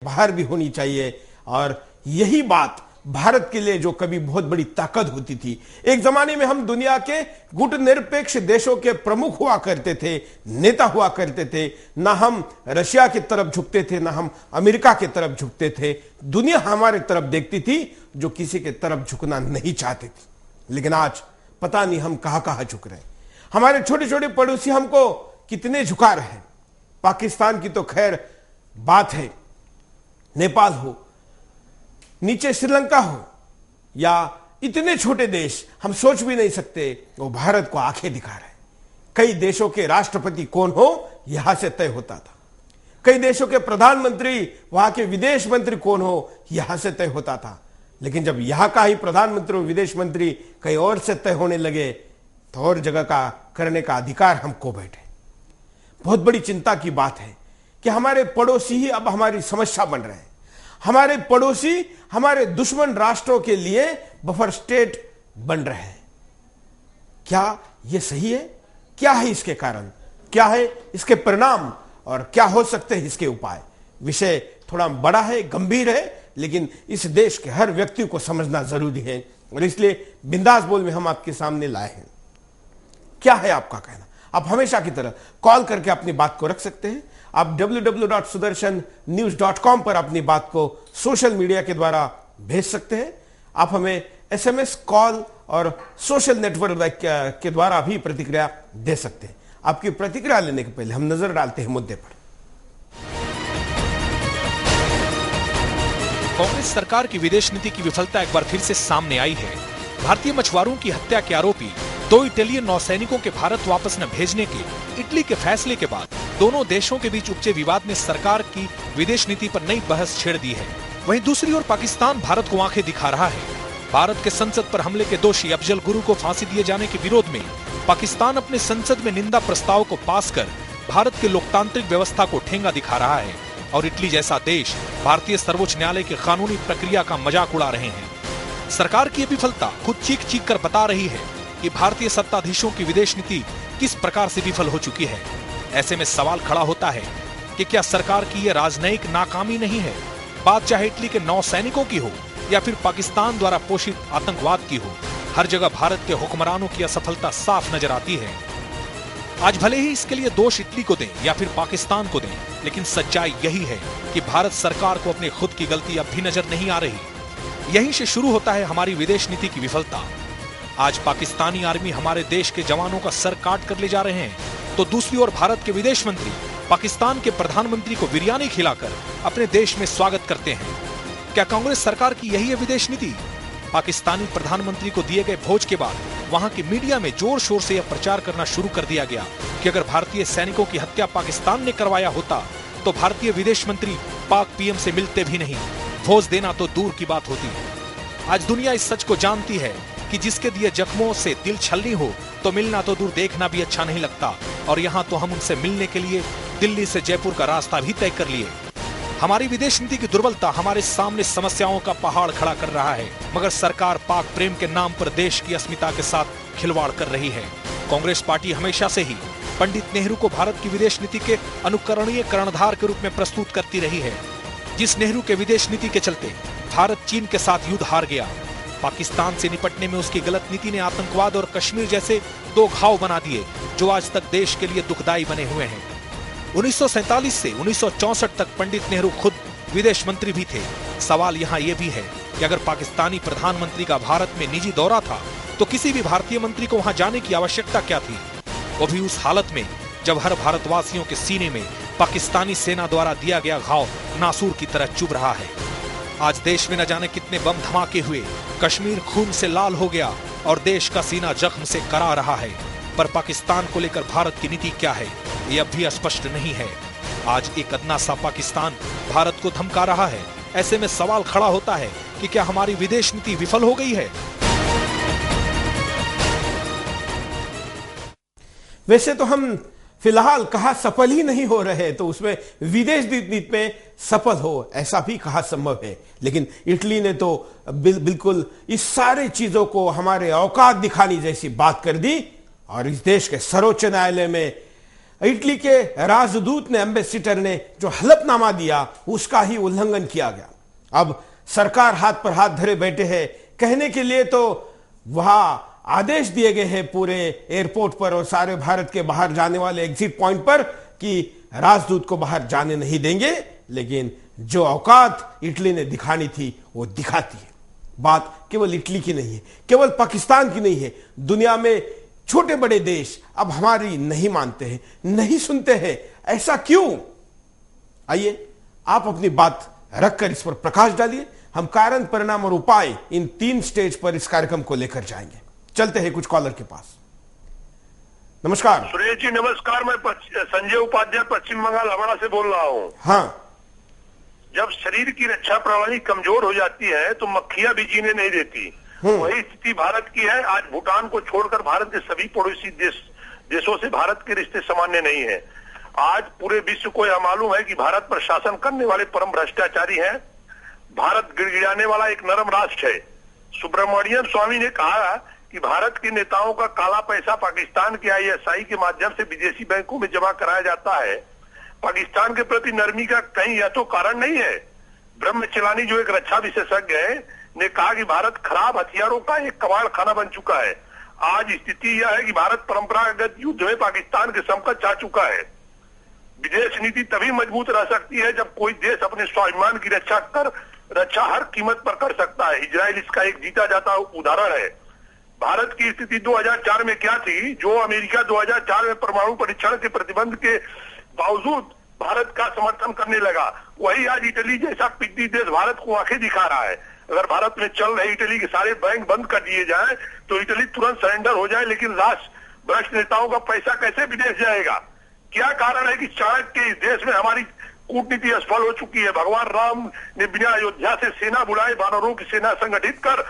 बाहर भी होनी चाहिए। और यही बात भारत के लिए जो कभी बहुत बड़ी ताकत होती थी। एक जमाने में हम दुनिया के गुटनिरपेक्ष देशों के प्रमुख हुआ करते थे, नेता हुआ करते थे। ना हम रशिया की तरफ झुकते थे, ना हम अमेरिका की तरफ झुकते थे। दुनिया हमारे तरफ देखती थी जो किसी के तरफ झुकना नहीं चाहती थी। लेकिन आज पता नहीं हम कहां कहां झुक रहे हैं। हमारे छोटे छोटे पड़ोसी हमको कितने झुका रहे हैं। पाकिस्तान की तो खैर बात है, नेपाल हो, नीचे श्रीलंका हो, या इतने छोटे देश हम सोच भी नहीं सकते वो भारत को आंखें दिखा रहे हैं। कई देशों के राष्ट्रपति कौन हो यहां से तय होता था। कई देशों के प्रधानमंत्री, वहां के विदेश मंत्री कौन हो यहां से तय होता था। लेकिन जब यहां का ही प्रधानमंत्री और विदेश मंत्री कहीं और से तय होने लगे तो और जगह का करने का अधिकार हम खो बैठे। बहुत बड़ी चिंता की बात है कि हमारे पड़ोसी ही अब हमारी समस्या बन रहे हैं। हमारे पड़ोसी हमारे दुश्मन राष्ट्रों के लिए बफर स्टेट बन रहे हैं। क्या यह सही है? क्या है इसके कारण? क्या है इसके परिणाम? और क्या हो सकते हैं इसके उपाय? विषय थोड़ा बड़ा है, गंभीर है, लेकिन इस देश के हर व्यक्ति को समझना जरूरी है और इसलिए बिंदास बोल में हम आपके सामने लाए हैं। क्या है आपका कहना? आप हमेशा की तरह कॉल करके अपनी बात को रख सकते हैं। आप www.sudarshannews.com पर अपनी बात को सोशल मीडिया के द्वारा भेज सकते हैं। आप हमें SMS, कॉल और सोशल नेटवर्क के द्वारा भी प्रतिक्रिया दे सकते हैं। आपकी प्रतिक्रिया लेने के पहले हम नजर डालते हैं मुद्दे पर। कांग्रेस सरकार की विदेश नीति की विफलता एक बार फिर से सामने आई है। भारतीय मछुआरों की हत्या के आरोपी 2 इटालियन नौसैनिकों के भारत वापस न भेजने के इटली के फैसले के बाद दोनों देशों के बीच उपजे विवाद ने सरकार की विदेश नीति पर नई बहस छेड़ दी है। वहीं दूसरी ओर पाकिस्तान भारत को आंखें दिखा रहा है। भारत के संसद पर हमले के दोषी अफजल गुरु को फांसी दिए जाने के विरोध में पाकिस्तान अपने संसद में निंदा प्रस्ताव को पास कर भारत के लोकतांत्रिक व्यवस्था को ठेंगा दिखा रहा है और इटली जैसा देश भारतीय सर्वोच्च न्यायालय की कानूनी प्रक्रिया का मजाक उड़ा रहे हैं। सरकार की विफलता खुद चीख चीख कर बता रही है कि भारतीय सत्ताधीशों की विदेश नीति किस प्रकार से विफल हो चुकी है। ऐसे में सवाल खड़ा होता है कि क्या सरकार की यह राजनयिक नाकामी नहीं है? बात चाहे इटली के नौसैनिकों की हो या फिर पाकिस्तान द्वारा पोषित आतंकवाद की हो, हर जगह भारत के हुक्मरानों की असफलता साफ नजर आती है। आज भले ही इसके लिए दोष इटली को दें या फिर पाकिस्तान को दें, लेकिन सच्चाई यही है कि भारत सरकार को अपनी खुद की गलती अब भी नजर नहीं आ रही। यहीं से शुरू होता है हमारी विदेश नीति की विफलता। आज पाकिस्तानी आर्मी हमारे देश के जवानों का सर काट कर ले जा रहे हैं, तो दूसरी ओर भारत के विदेश मंत्री पाकिस्तान के प्रधानमंत्री को बिरयानी खिलाकर अपने देश में स्वागत करते हैं। क्या कांग्रेस सरकार की यही है विदेश नीति? पाकिस्तानी प्रधानमंत्री को दिए गए भोज के बाद वहां की मीडिया में जोर शोर से यह प्रचार करना शुरू कर दिया गया कि अगर भारतीय सैनिकों की हत्या पाकिस्तान ने करवाया होता तो भारतीय विदेश मंत्री पाक पीएम से मिलते भी नहीं, भोज देना तो दूर की बात होती। आज दुनिया इस सच को जानती है कि जिसके दिए जख्मों से दिल छलनी हो तो मिलना तो दूर, देखना भी अच्छा नहीं लगता। और यहाँ तो हम उनसे मिलने के लिए दिल्ली से जयपुर का रास्ता भी तय कर लिए। हमारी विदेश नीति की दुर्बलता हमारे सामने समस्याओं का पहाड़ खड़ा कर रहा है, मगर सरकार पाक प्रेम के नाम पर देश की अस्मिता के साथ खिलवाड़ कर रही है। कांग्रेस पार्टी हमेशा से ही पंडित नेहरू को भारत की विदेश नीति के अनुकरणीय कर्णधार के रूप में प्रस्तुत करती रही है। जिस नेहरू के विदेश नीति के चलते भारत चीन के साथ युद्ध हार गया, पाकिस्तान से निपटने में उसकी गलत नीति ने आतंकवाद और कश्मीर जैसे 2 घाव बना दिए जो आज तक देश के लिए दुखदायी बने हुए हैं। 1947 से 1964 तक पंडित नेहरू खुद विदेश मंत्री भी थे। सवाल यहाँ ये भी है कि अगर पाकिस्तानी प्रधानमंत्री का भारत में निजी दौरा था तो किसी भी भारतीय मंत्री को वहां जाने की आवश्यकता क्या थी, वो भी उस हालत में जब हर भारतवासियों के सीने में पाकिस्तानी सेना द्वारा दिया गया घाव नासूर की तरह चुभ रहा है। आज देश में न जाने कितने बम धमाके हुए, कश्मीर खून से लाल हो गया और देश का सीना जख्म से करा रहा है, पर पाकिस्तान को लेकर भारत की नीति क्या है ये अब भी स्पष्ट नहीं है। आज एक अदना सा पाकिस्तान भारत को धमका रहा है। ऐसे में सवाल खड़ा होता है कि क्या हमारी विदेश नीति विफल हो गई है? वैसे तो हम फिलहाल कहा सफल ही नहीं हो रहे, तो उसमें विदेश नीति में सफल हो ऐसा भी कहा संभव है। लेकिन इटली ने तो बिल्कुल इस सारी चीजों को हमारे औकात दिखाने जैसी बात कर दी और इस देश के सर्वोच्च न्यायालय में इटली के राजदूत ने, एम्बेसडर ने जो हलफनामा दिया उसका ही उल्लंघन किया गया। अब सरकार हाथ पर हाथ धरे बैठे हैं। कहने के लिए तो वहां आदेश दिए गए हैं पूरे एयरपोर्ट पर और सारे भारत के बाहर जाने वाले एग्जिट पॉइंट पर कि राजदूत को बाहर जाने नहीं देंगे, लेकिन जो औकात इटली ने दिखानी थी वो दिखाती है। बात केवल इटली की नहीं है, केवल पाकिस्तान की नहीं है। दुनिया में छोटे बड़े देश अब हमारी नहीं मानते हैं, नहीं सुनते हैं। ऐसा क्यों? आइए आप अपनी बात रखकर इस पर प्रकाश डालिए। हम कारण, परिणाम और उपाय इन 3 स्टेज पर इस कार्यक्रम को लेकर जाएंगे। चलते हैं कुछ कॉलर के पास। नमस्कार सुरेश जी। नमस्कार, मैं संजय उपाध्याय पश्चिम बंगाल हवड़ा से बोल रहा हूँ। हाँ, जब शरीर की रक्षा प्रणाली कमजोर हो जाती है तो मक्खियां भी जीने नहीं देती। वही स्थिति भारत की है। आज भूटान को छोड़कर भारत के सभी पड़ोसी देशों से भारत के रिश्ते सामान्य नहीं है। आज पूरे विश्व को यह मालूम है कि भारत पर शासन करने वाले परम भ्रष्टाचारी हैं। भारत गिड़गिड़ाने वाला एक नरम राष्ट्र है। सुब्रमण्यम स्वामी ने कहा कि भारत के नेताओं का काला पैसा पाकिस्तान के ISI के माध्यम से विदेशी बैंकों में जमा कराया जाता है। पाकिस्तान के प्रति नरमी का कहीं यह तो कारण नहीं है। ब्रह्मचलानी जो एक रक्षा विशेषज्ञ है ने कहा कि भारत खराब हथियारों का एक कबाड़ खाना बन चुका है। आज स्थिति यह है कि भारत परंपरागत युद्ध में पाकिस्तान के समकक्ष आ चुका है। विदेश नीति तभी मजबूत रह सकती है जब कोई देश अपने स्वाभिमान की रक्षा हर कीमत पर कर सकता है। इजराइल इसका एक जीता जाता उदाहरण है। भारत की स्थिति 2004 में क्या थी? जो अमेरिका 2004 में परमाणु परीक्षण के प्रतिबंध के बावजूद भारत का समर्थन करने लगा, वही आज इटली जैसा पिद्दी देश भारत को आंखें दिखा रहा है। अगर भारत में चल रहे इटली के सारे बैंक बंद कर दिए जाएं तो इटली तुरंत सरेंडर हो जाए, लेकिन राष्ट्र भ्रष्ट नेताओं का पैसा कैसे विदेश जाएगा? क्या कारण है कि चाणक्य के इस देश में हमारी कूटनीति असफल हो चुकी है? भगवान राम ने बिना अयोध्या से सेना बुलाए वानरों की सेना संगठित कर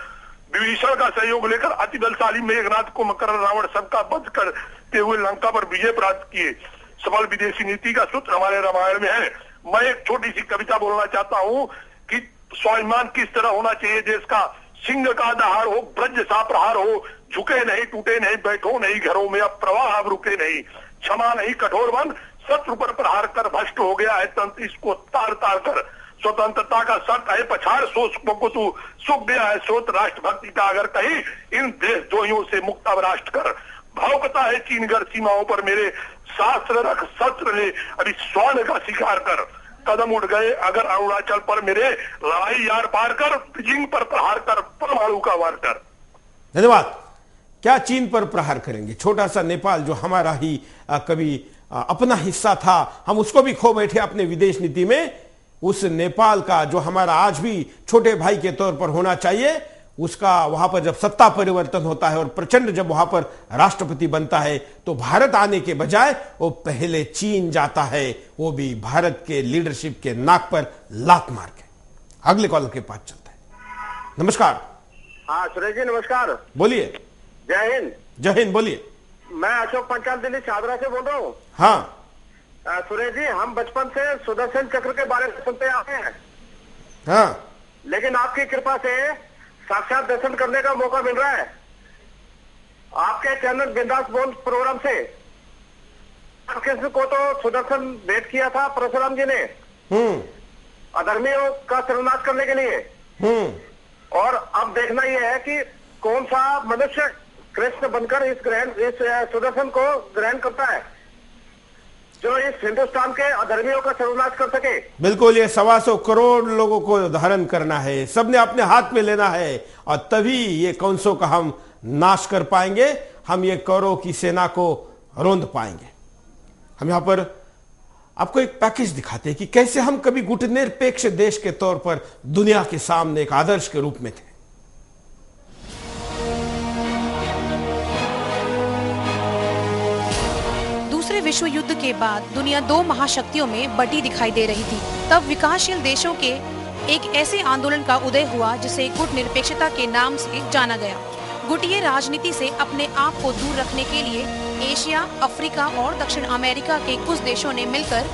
विभीषण का सहयोग लेकर अति बलशाली मेघनाथ को मकर रावण सबका वध करते हुए लंका पर विजय प्राप्त किए। सफल विदेशी नीति का सूत्र हमारे रामायण में है। मैं एक छोटी सी कविता बोलना चाहता हूँ कि स्वाभिमान किस तरह होना चाहिए देश का। सिंह का दहाड़ हो, ब्रज सा प्रहार हो, झुके नहीं, टूटे नहीं, बैठो नहीं घरों में, अब प्रवाह अब रुके नहीं, क्षमा नहीं कठोर बन, शत्रु पर प्रहार कर, भ्रष्ट हो गया है तंत्र इसको तार तार कर, स्वतंत्रता का शर्त है पछाड़, सोच को तू सुख गया है स्रोत, राष्ट्रभक्ति का अगर कहीं इन देशद्रोहियों से मुक्त अब राष्ट्र कर। भौंकता है चीनगर सीमाओं पर मेरे, शास्त्र रख शस्त्र ले, अभी स्वर्ण का शिकार कर, कदम उठ गए अगर अरुणाचल पर मेरे, लड़ाई यार पार कर, बीजिंग पर प्रहार कर, परमाणु का वार कर। धन्यवाद। क्या चीन पर प्रहार करेंगे? छोटा सा नेपाल जो हमारा ही कभी अपना हिस्सा था, हम उसको भी खो बैठे अपने विदेश नीति में। उस नेपाल का जो हमारा आज भी छोटे भाई के तौर पर होना चाहिए, उसका वहां पर जब सत्ता परिवर्तन होता है और प्रचंड जब वहां पर राष्ट्रपति बनता है तो भारत आने के बजाय वो पहले चीन जाता है, वो भी भारत के लीडरशिप के नाक पर लात मार के। अगले कॉलर के पास चलते हैं। नमस्कार। हाँ सुरेश जी नमस्कार। बोलिए। जय हिंद। जय हिंद, बोलिए। मैं अशोक पंचाल दिल्ली चादरा से बोल रहा हूँ। हाँ सुरेश जी, हम बचपन से सुदर्शन चक्र के बारे में सुनते आते हैं। हाँ, लेकिन आपकी कृपा से साक्षात दर्शन करने का मौका मिल रहा है आपके चैनल बिंदास बोल प्रोग्राम से। कृष्ण को तो सुदर्शन भेंट किया था परशुराम जी ने अधर्मियों का सर्वनाश करने के लिए। और अब देखना यह है कि कौन सा मनुष्य कृष्ण बनकर इस सुदर्शन को ग्रहण करता है जो इस हिंदुस्तान के अधर्मियों का सर्वनाश कर सके। बिल्कुल, ये 125 करोड़ लोगों को धारण करना है, सबने अपने हाथ में लेना है और तभी ये कंसों का हम नाश कर पाएंगे, हम ये कौरवों की सेना को रोंद पाएंगे। हम यहां पर आपको एक पैकेज दिखाते हैं कि कैसे हम कभी गुटनिरपेक्ष देश के तौर पर दुनिया के सामने एक आदर्श के रूप में थे। दूसरे विश्व युद्ध के बाद दुनिया 2 महाशक्तियों में बटी दिखाई दे रही थी। तब विकासशील देशों के एक ऐसे आंदोलन का उदय हुआ जिसे गुटनिरपेक्षता के नाम से जाना गया। गुटीय राजनीति से अपने आप को दूर रखने के लिए एशिया, अफ्रीका और दक्षिण अमेरिका के कुछ देशों ने मिलकर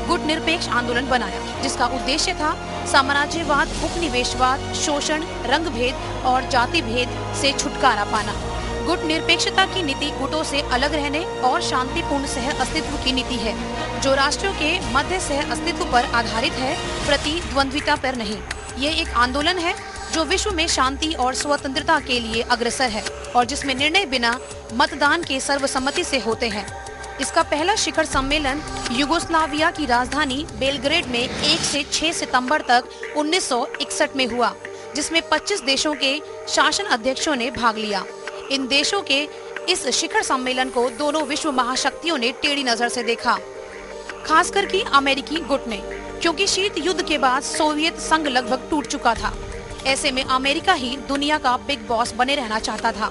गुटनिरपेक्ष आंदोलन बनाया, जिसका उद्देश्य था साम्राज्यवाद, उपनिवेशवाद, शोषण, रंग भेद और जाति भेद से छुटकारा पाना। गुट निरपेक्षता की नीति गुटों से अलग रहने और शांतिपूर्ण सह अस्तित्व की नीति है, जो राष्ट्रों के मध्य सह अस्तित्व पर आधारित है, प्रतिद्वंद्विता पर नहीं। ये एक आंदोलन है जो विश्व में शांति और स्वतंत्रता के लिए अग्रसर है और जिसमें निर्णय बिना मतदान के सर्वसम्मति से होते हैं। इसका पहला शिखर सम्मेलन युगोस्लाविया की राजधानी बेलग्रेड में 1 से 6 सितंबर तक 1961 में हुआ, जिसमें 25 देशों के शासन अध्यक्षों ने भाग लिया। इन देशों के इस शिखर सम्मेलन को दोनों विश्व महाशक्तियों ने टेढ़ी नजर से देखा, खासकर कि अमेरिकी गुट ने, क्योंकि शीत युद्ध के बाद सोवियत संघ लगभग टूट चुका था। ऐसे में अमेरिका ही दुनिया का बिग बॉस बने रहना चाहता था।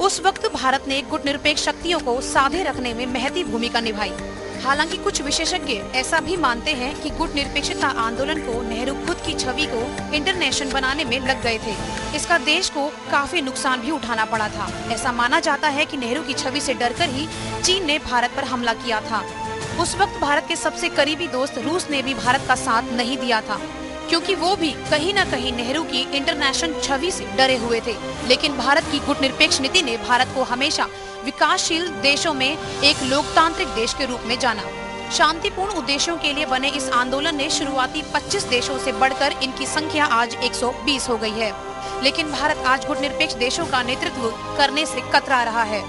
उस वक्त भारत ने गुट निरपेक्ष शक्तियों को साधे रखने में महती भूमिका निभाई। हालांकि कुछ विशेषज्ञ ऐसा भी मानते हैं कि गुट निरपेक्षता आंदोलन को नेहरू खुद की छवि को इंटरनेशनल बनाने में लग गए थे। इसका देश को काफी नुकसान भी उठाना पड़ा था। ऐसा माना जाता है कि नेहरू की छवि से डरकर ही चीन ने भारत पर हमला किया था। उस वक्त भारत के सबसे करीबी दोस्त रूस ने भी भारत का साथ नहीं दिया था, क्योंकि वो भी कहीं न कहीं नेहरू की इंटरनेशनल छवि से डरे हुए थे। लेकिन भारत की गुट निरपेक्ष नीति ने भारत को हमेशा विकासशील देशों में एक लोकतांत्रिक देश के रूप में जाना। शांतिपूर्ण उद्देश्यों के लिए बने इस आंदोलन ने शुरुआती 25 देशों से बढ़कर इनकी संख्या आज 120 हो गई है। लेकिन भारत आज गुट निरपेक्ष देशों का नेतृत्व करने से कतरा रहा है।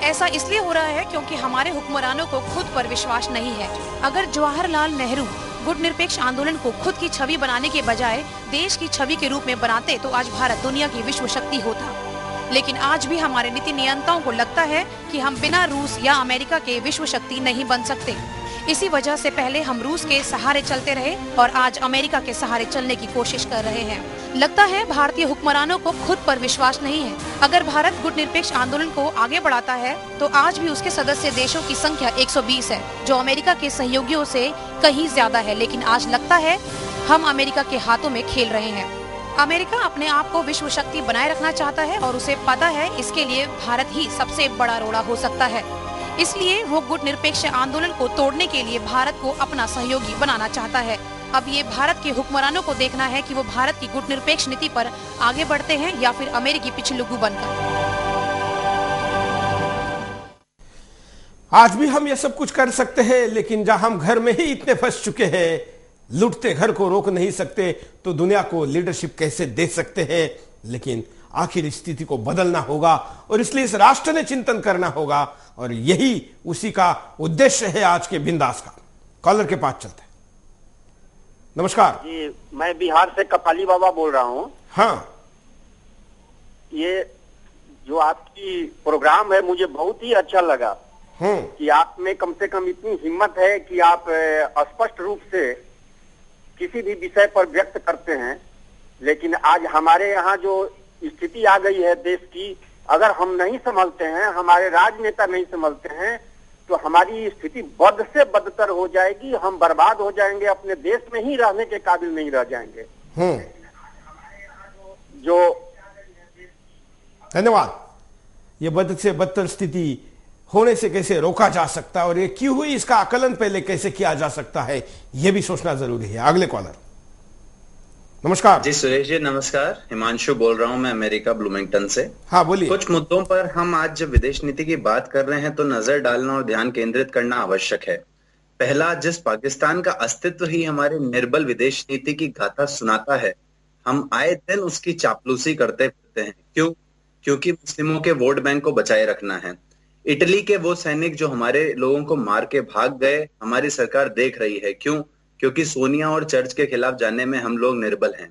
ऐसा इसलिए हो रहा है क्योंकि हमारे हुक्मरानों को खुद पर विश्वास नहीं है। अगर जवाहरलाल नेहरू गुट निरपेक्ष आंदोलन को खुद की छवि बनाने के बजाय देश की छवि के रूप में बनाते तो आज भारत दुनिया की विश्व शक्ति होता। लेकिन आज भी हमारे नीति नियंताओं को लगता है कि हम बिना रूस या अमेरिका के विश्व शक्ति नहीं बन सकते। इसी वजह से पहले हम रूस के सहारे चलते रहे और आज अमेरिका के सहारे चलने की कोशिश कर रहे हैं। लगता है भारतीय हुक्मरानों को खुद पर विश्वास नहीं है। अगर भारत गुट निरपेक्ष आंदोलन को आगे बढ़ाता है तो आज भी उसके सदस्य देशों की संख्या 120 है, जो अमेरिका के सहयोगियों से कहीं ज्यादा है। लेकिन आज लगता है हम अमेरिका के हाथों में खेल रहे हैं। अमेरिका अपने आप को विश्व शक्ति बनाए रखना चाहता है और उसे पता है इसके लिए भारत ही सबसे बड़ा रोड़ा हो सकता है। इसलिए वो गुट निरपेक्ष आंदोलन को तोड़ने के लिए भारत को अपना सहयोगी बनाना चाहता है। अब ये भारत के हुक्मरानों को देखना है कि वो भारत की गुट निरपेक्ष नीति पर आगे बढ़ते हैं या फिर अमेरिकी पिछलुगू बनकर। आज भी हम ये सब कुछ कर सकते हैं, लेकिन जहां हम घर में ही इतने फंस चुके हैं, लुटते घर को रोक नहीं सकते, तो दुनिया को लीडरशिप कैसे दे सकते हैं। लेकिन आखिर स्थिति को बदलना होगा और इसलिए इस राष्ट्र ने चिंतन करना होगा और यही उसी का उद्देश्य है आज के बिंदास का। कॉलर के पास चलते हैं। नमस्कार जी, मैं बिहार से कपाली बाबा बोल रहा हूँ। हाँ, ये जो आपकी प्रोग्राम है मुझे बहुत ही अच्छा लगा कि आप में कम से कम इतनी हिम्मत है कि आप स्पष्ट रूप से किसी भी विषय पर व्यक्त करते हैं। लेकिन आज हमारे यहाँ जो स्थिति आ गई है देश की, अगर हम नहीं संभलते हैं, हमारे राजनेता नहीं संभलते हैं, तो हमारी स्थिति बद से बदतर हो जाएगी। हम बर्बाद हो जाएंगे, अपने देश में ही रहने के काबिल नहीं रह जाएंगे। जो धन्यवाद। ये बद से बदतर स्थिति होने से कैसे रोका जा सकता है और ये क्यों हुई, इसका आकलन पहले कैसे किया जा सकता है, यह भी सोचना जरूरी है। अगले कॉलर। नमस्कार जी सुरेश जी, नमस्कार। हिमांशु बोल रहा हूं मैं अमेरिका ब्लूमिंगटन से। हाँ बोलिए। कुछ मुद्दों पर हम आज जब विदेश नीति की बात कर रहे हैं तो नजर डालना और ध्यान केंद्रित करना आवश्यक है। पहला, जिस पाकिस्तान का अस्तित्व ही हमारे निर्बल विदेश नीति की गाथा सुनाता है, हम आए दिन उसकी चापलूसी करते फिरते हैं। क्यों? क्योंकि मुस्लिमों के वोट बैंक को बचाए रखना है। इटली के वो सैनिक जो हमारे लोगों को मार के भाग गए, हमारी सरकार देख रही है। क्यों? क्योंकि सोनिया और चर्च के खिलाफ जाने में हम लोग निर्बल हैं।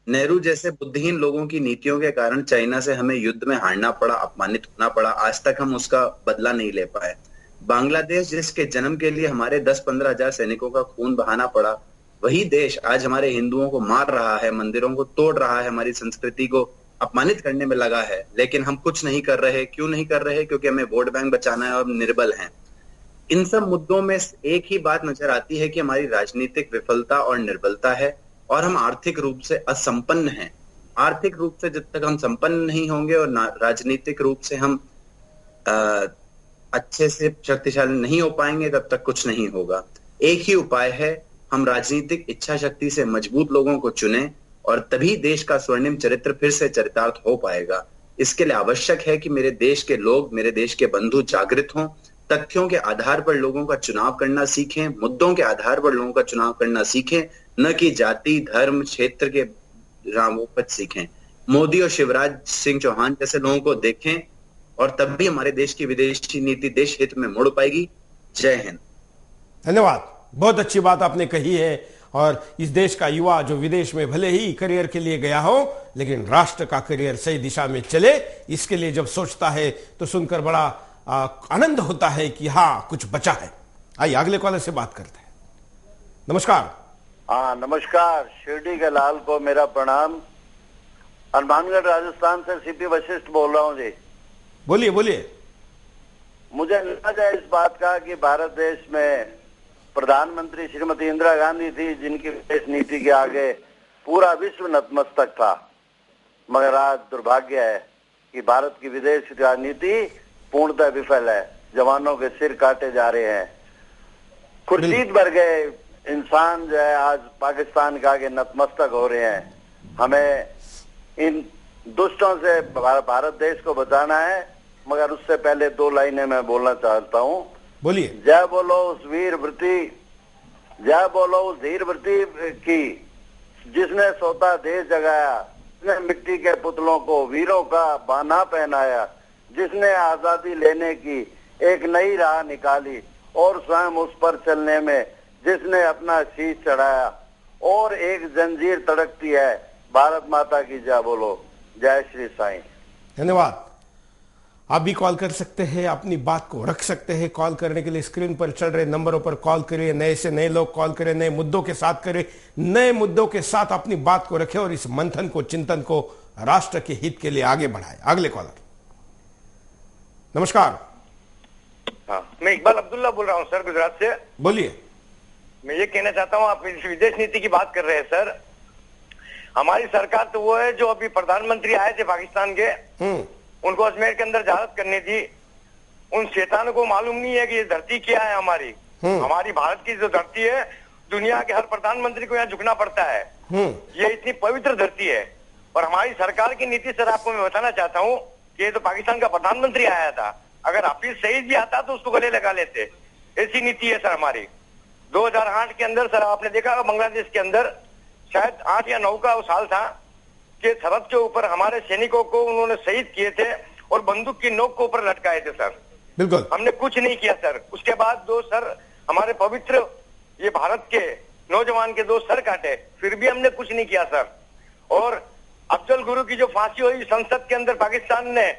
नेहरू जैसे बुद्धिहीन लोगों की नीतियों के कारण चाइना से हमें युद्ध में हारना पड़ा, अपमानित होना पड़ा। आज तक हम उसका बदला नहीं ले पाए। बांग्लादेश जिसके जन्म के लिए हमारे 10-15 हजार सैनिकों का खून बहाना पड़ा, वही देश आज हमारे हिंदुओं को मार रहा है, मंदिरों को तोड़ रहा है, हमारी संस्कृति को अपमानित करने में लगा है। लेकिन हम कुछ नहीं कर रहे। क्यों नहीं कर रहे? क्योंकि हमें वोट बैंक बचाना है और निर्बल हैं। इन सब मुद्दों में एक ही बात नजर आती है कि हमारी राजनीतिक विफलता और निर्बलता है और हम आर्थिक रूप से असंपन्न हैं। आर्थिक रूप से जब तक हम संपन्न नहीं होंगे और राजनीतिक रूप से हम अच्छे से शक्तिशाली नहीं हो पाएंगे, तब तक कुछ नहीं होगा। एक ही उपाय है, हम राजनीतिक इच्छा शक्ति से मजबूत लोगों को चुनें और तभी देश का स्वर्णिम चरित्र फिर से चरितार्थ हो पाएगा। इसके लिए आवश्यक है कि मेरे देश के लोग, मेरे देश के बंधु जागृत हों, तथ्यों के आधार पर लोगों का चुनाव करना सीखें, मुद्दों के आधार पर लोगों का चुनाव करना सीखें, न कि जाति, धर्म, क्षेत्र के रामों पर सीखें। मोदी और शिवराज सिंह चौहान जैसे लोगों को देखें और तब भी हमारे देश की विदेशी नीति देश हित में मुड़ पाएगी। जय हिंद। धन्यवाद। बहुत अच्छी बात आपने कही है। और इस देश का युवा जो विदेश में भले ही करियर के लिए गया हो, लेकिन राष्ट्र का करियर सही दिशा में चले, इसके लिए जब सोचता है तो सुनकर बड़ा आनंद होता है कि हाँ, कुछ बचा है। आइए अगले कॉलर से बात करते हैं। नमस्कार। हाँ नमस्कार। शिरडी के लाल को मेरा प्रणाम। हनुमानगढ़ राजस्थान से सीपी वशिष्ठ बोल रहा हूँ जी। बोलिए बोलिए। मुझे अंदाजा है इस बात का कि भारत देश में प्रधानमंत्री श्रीमती इंदिरा गांधी थी, जिनकी विदेश नीति के आगे पूरा विश्व नतमस्तक था। मगर आज दुर्भाग्य है कि भारत की विदेश राजनीति पूर्णतः विफल है। जवानों के सिर काटे जा रहे हैं। खुर्शीद भर गए इंसान जो है आज पाकिस्तान के आगे नतमस्तक हो रहे हैं। हमें इन दुष्टों से भारत देश को बचाना है। मगर उससे पहले दो लाइनें मैं बोलना चाहता हूँ। बोलिए। जय बोलो उस वीर वृत्ति, जय बोलो उस धीर वृत्ति की, जिसने सोता देश जगाया, जिसने मिट्टी के पुतलों को वीरों का बाना पहनाया, जिसने आजादी लेने की एक नई राह निकाली और स्वयं उस पर चलने में जिसने अपना शीश चढ़ाया, और एक जंजीर तड़कती है भारत माता की। जय बोलो। जय श्री साईं। धन्यवाद। आप भी कॉल कर सकते हैं, अपनी बात को रख सकते हैं। कॉल करने के लिए स्क्रीन पर चल रहे नंबरों पर कॉल करिए। नए से नए लोग कॉल करें, नए मुद्दों के साथ करें, नए मुद्दों के साथ अपनी बात को रखें और इस मंथन को, चिंतन को राष्ट्र के हित के लिए आगे बढ़ाएं। अगले कॉलर। नमस्कार। हाँ, मैं इकबाल अब्दुल्ला बोल रहा हूँ सर, गुजरात से। बोलिए। मैं ये कहना चाहता हूँ, आप विदेश नीति की बात कर रहे हैं सर। हमारी सरकार तो वो है जो अभी प्रधानमंत्री आए थे पाकिस्तान के, उनको अजमेर के अंदर जहारत करनी थी। उन शैतानों को मालूम नहीं है कि ये धरती क्या है हमारी। हमारी भारत की जो धरती है, दुनिया के हर प्रधानमंत्री को यहाँ झुकना पड़ता है। ये इतनी पवित्र धरती है। और हमारी सरकार की नीति सर, आपको मैं बताना चाहता हूँ कि ये तो पाकिस्तान का प्रधानमंत्री आया था, अगर हाफिज सईद भी आता तो उसको गले लगा लेते। ऐसी नीति है सर हमारी। 2008 के अंदर सर आपने देखा बांग्लादेश के अंदर, शायद 8 या 9 का वो साल था कि सरहद के ऊपर हमारे सैनिकों को उन्होंने शहीद किए थे और बंदूक की नोक के ऊपर लटकाए थे सर। बिल्कुल। हमने कुछ नहीं किया सर। उसके बाद दो सर हमारे पवित्र ये भारत के नौजवान के 2 सर काटे, फिर भी हमने कुछ नहीं किया सर। और अफजल गुरु की जो फांसी हुई संसद के अंदर, पाकिस्तान ने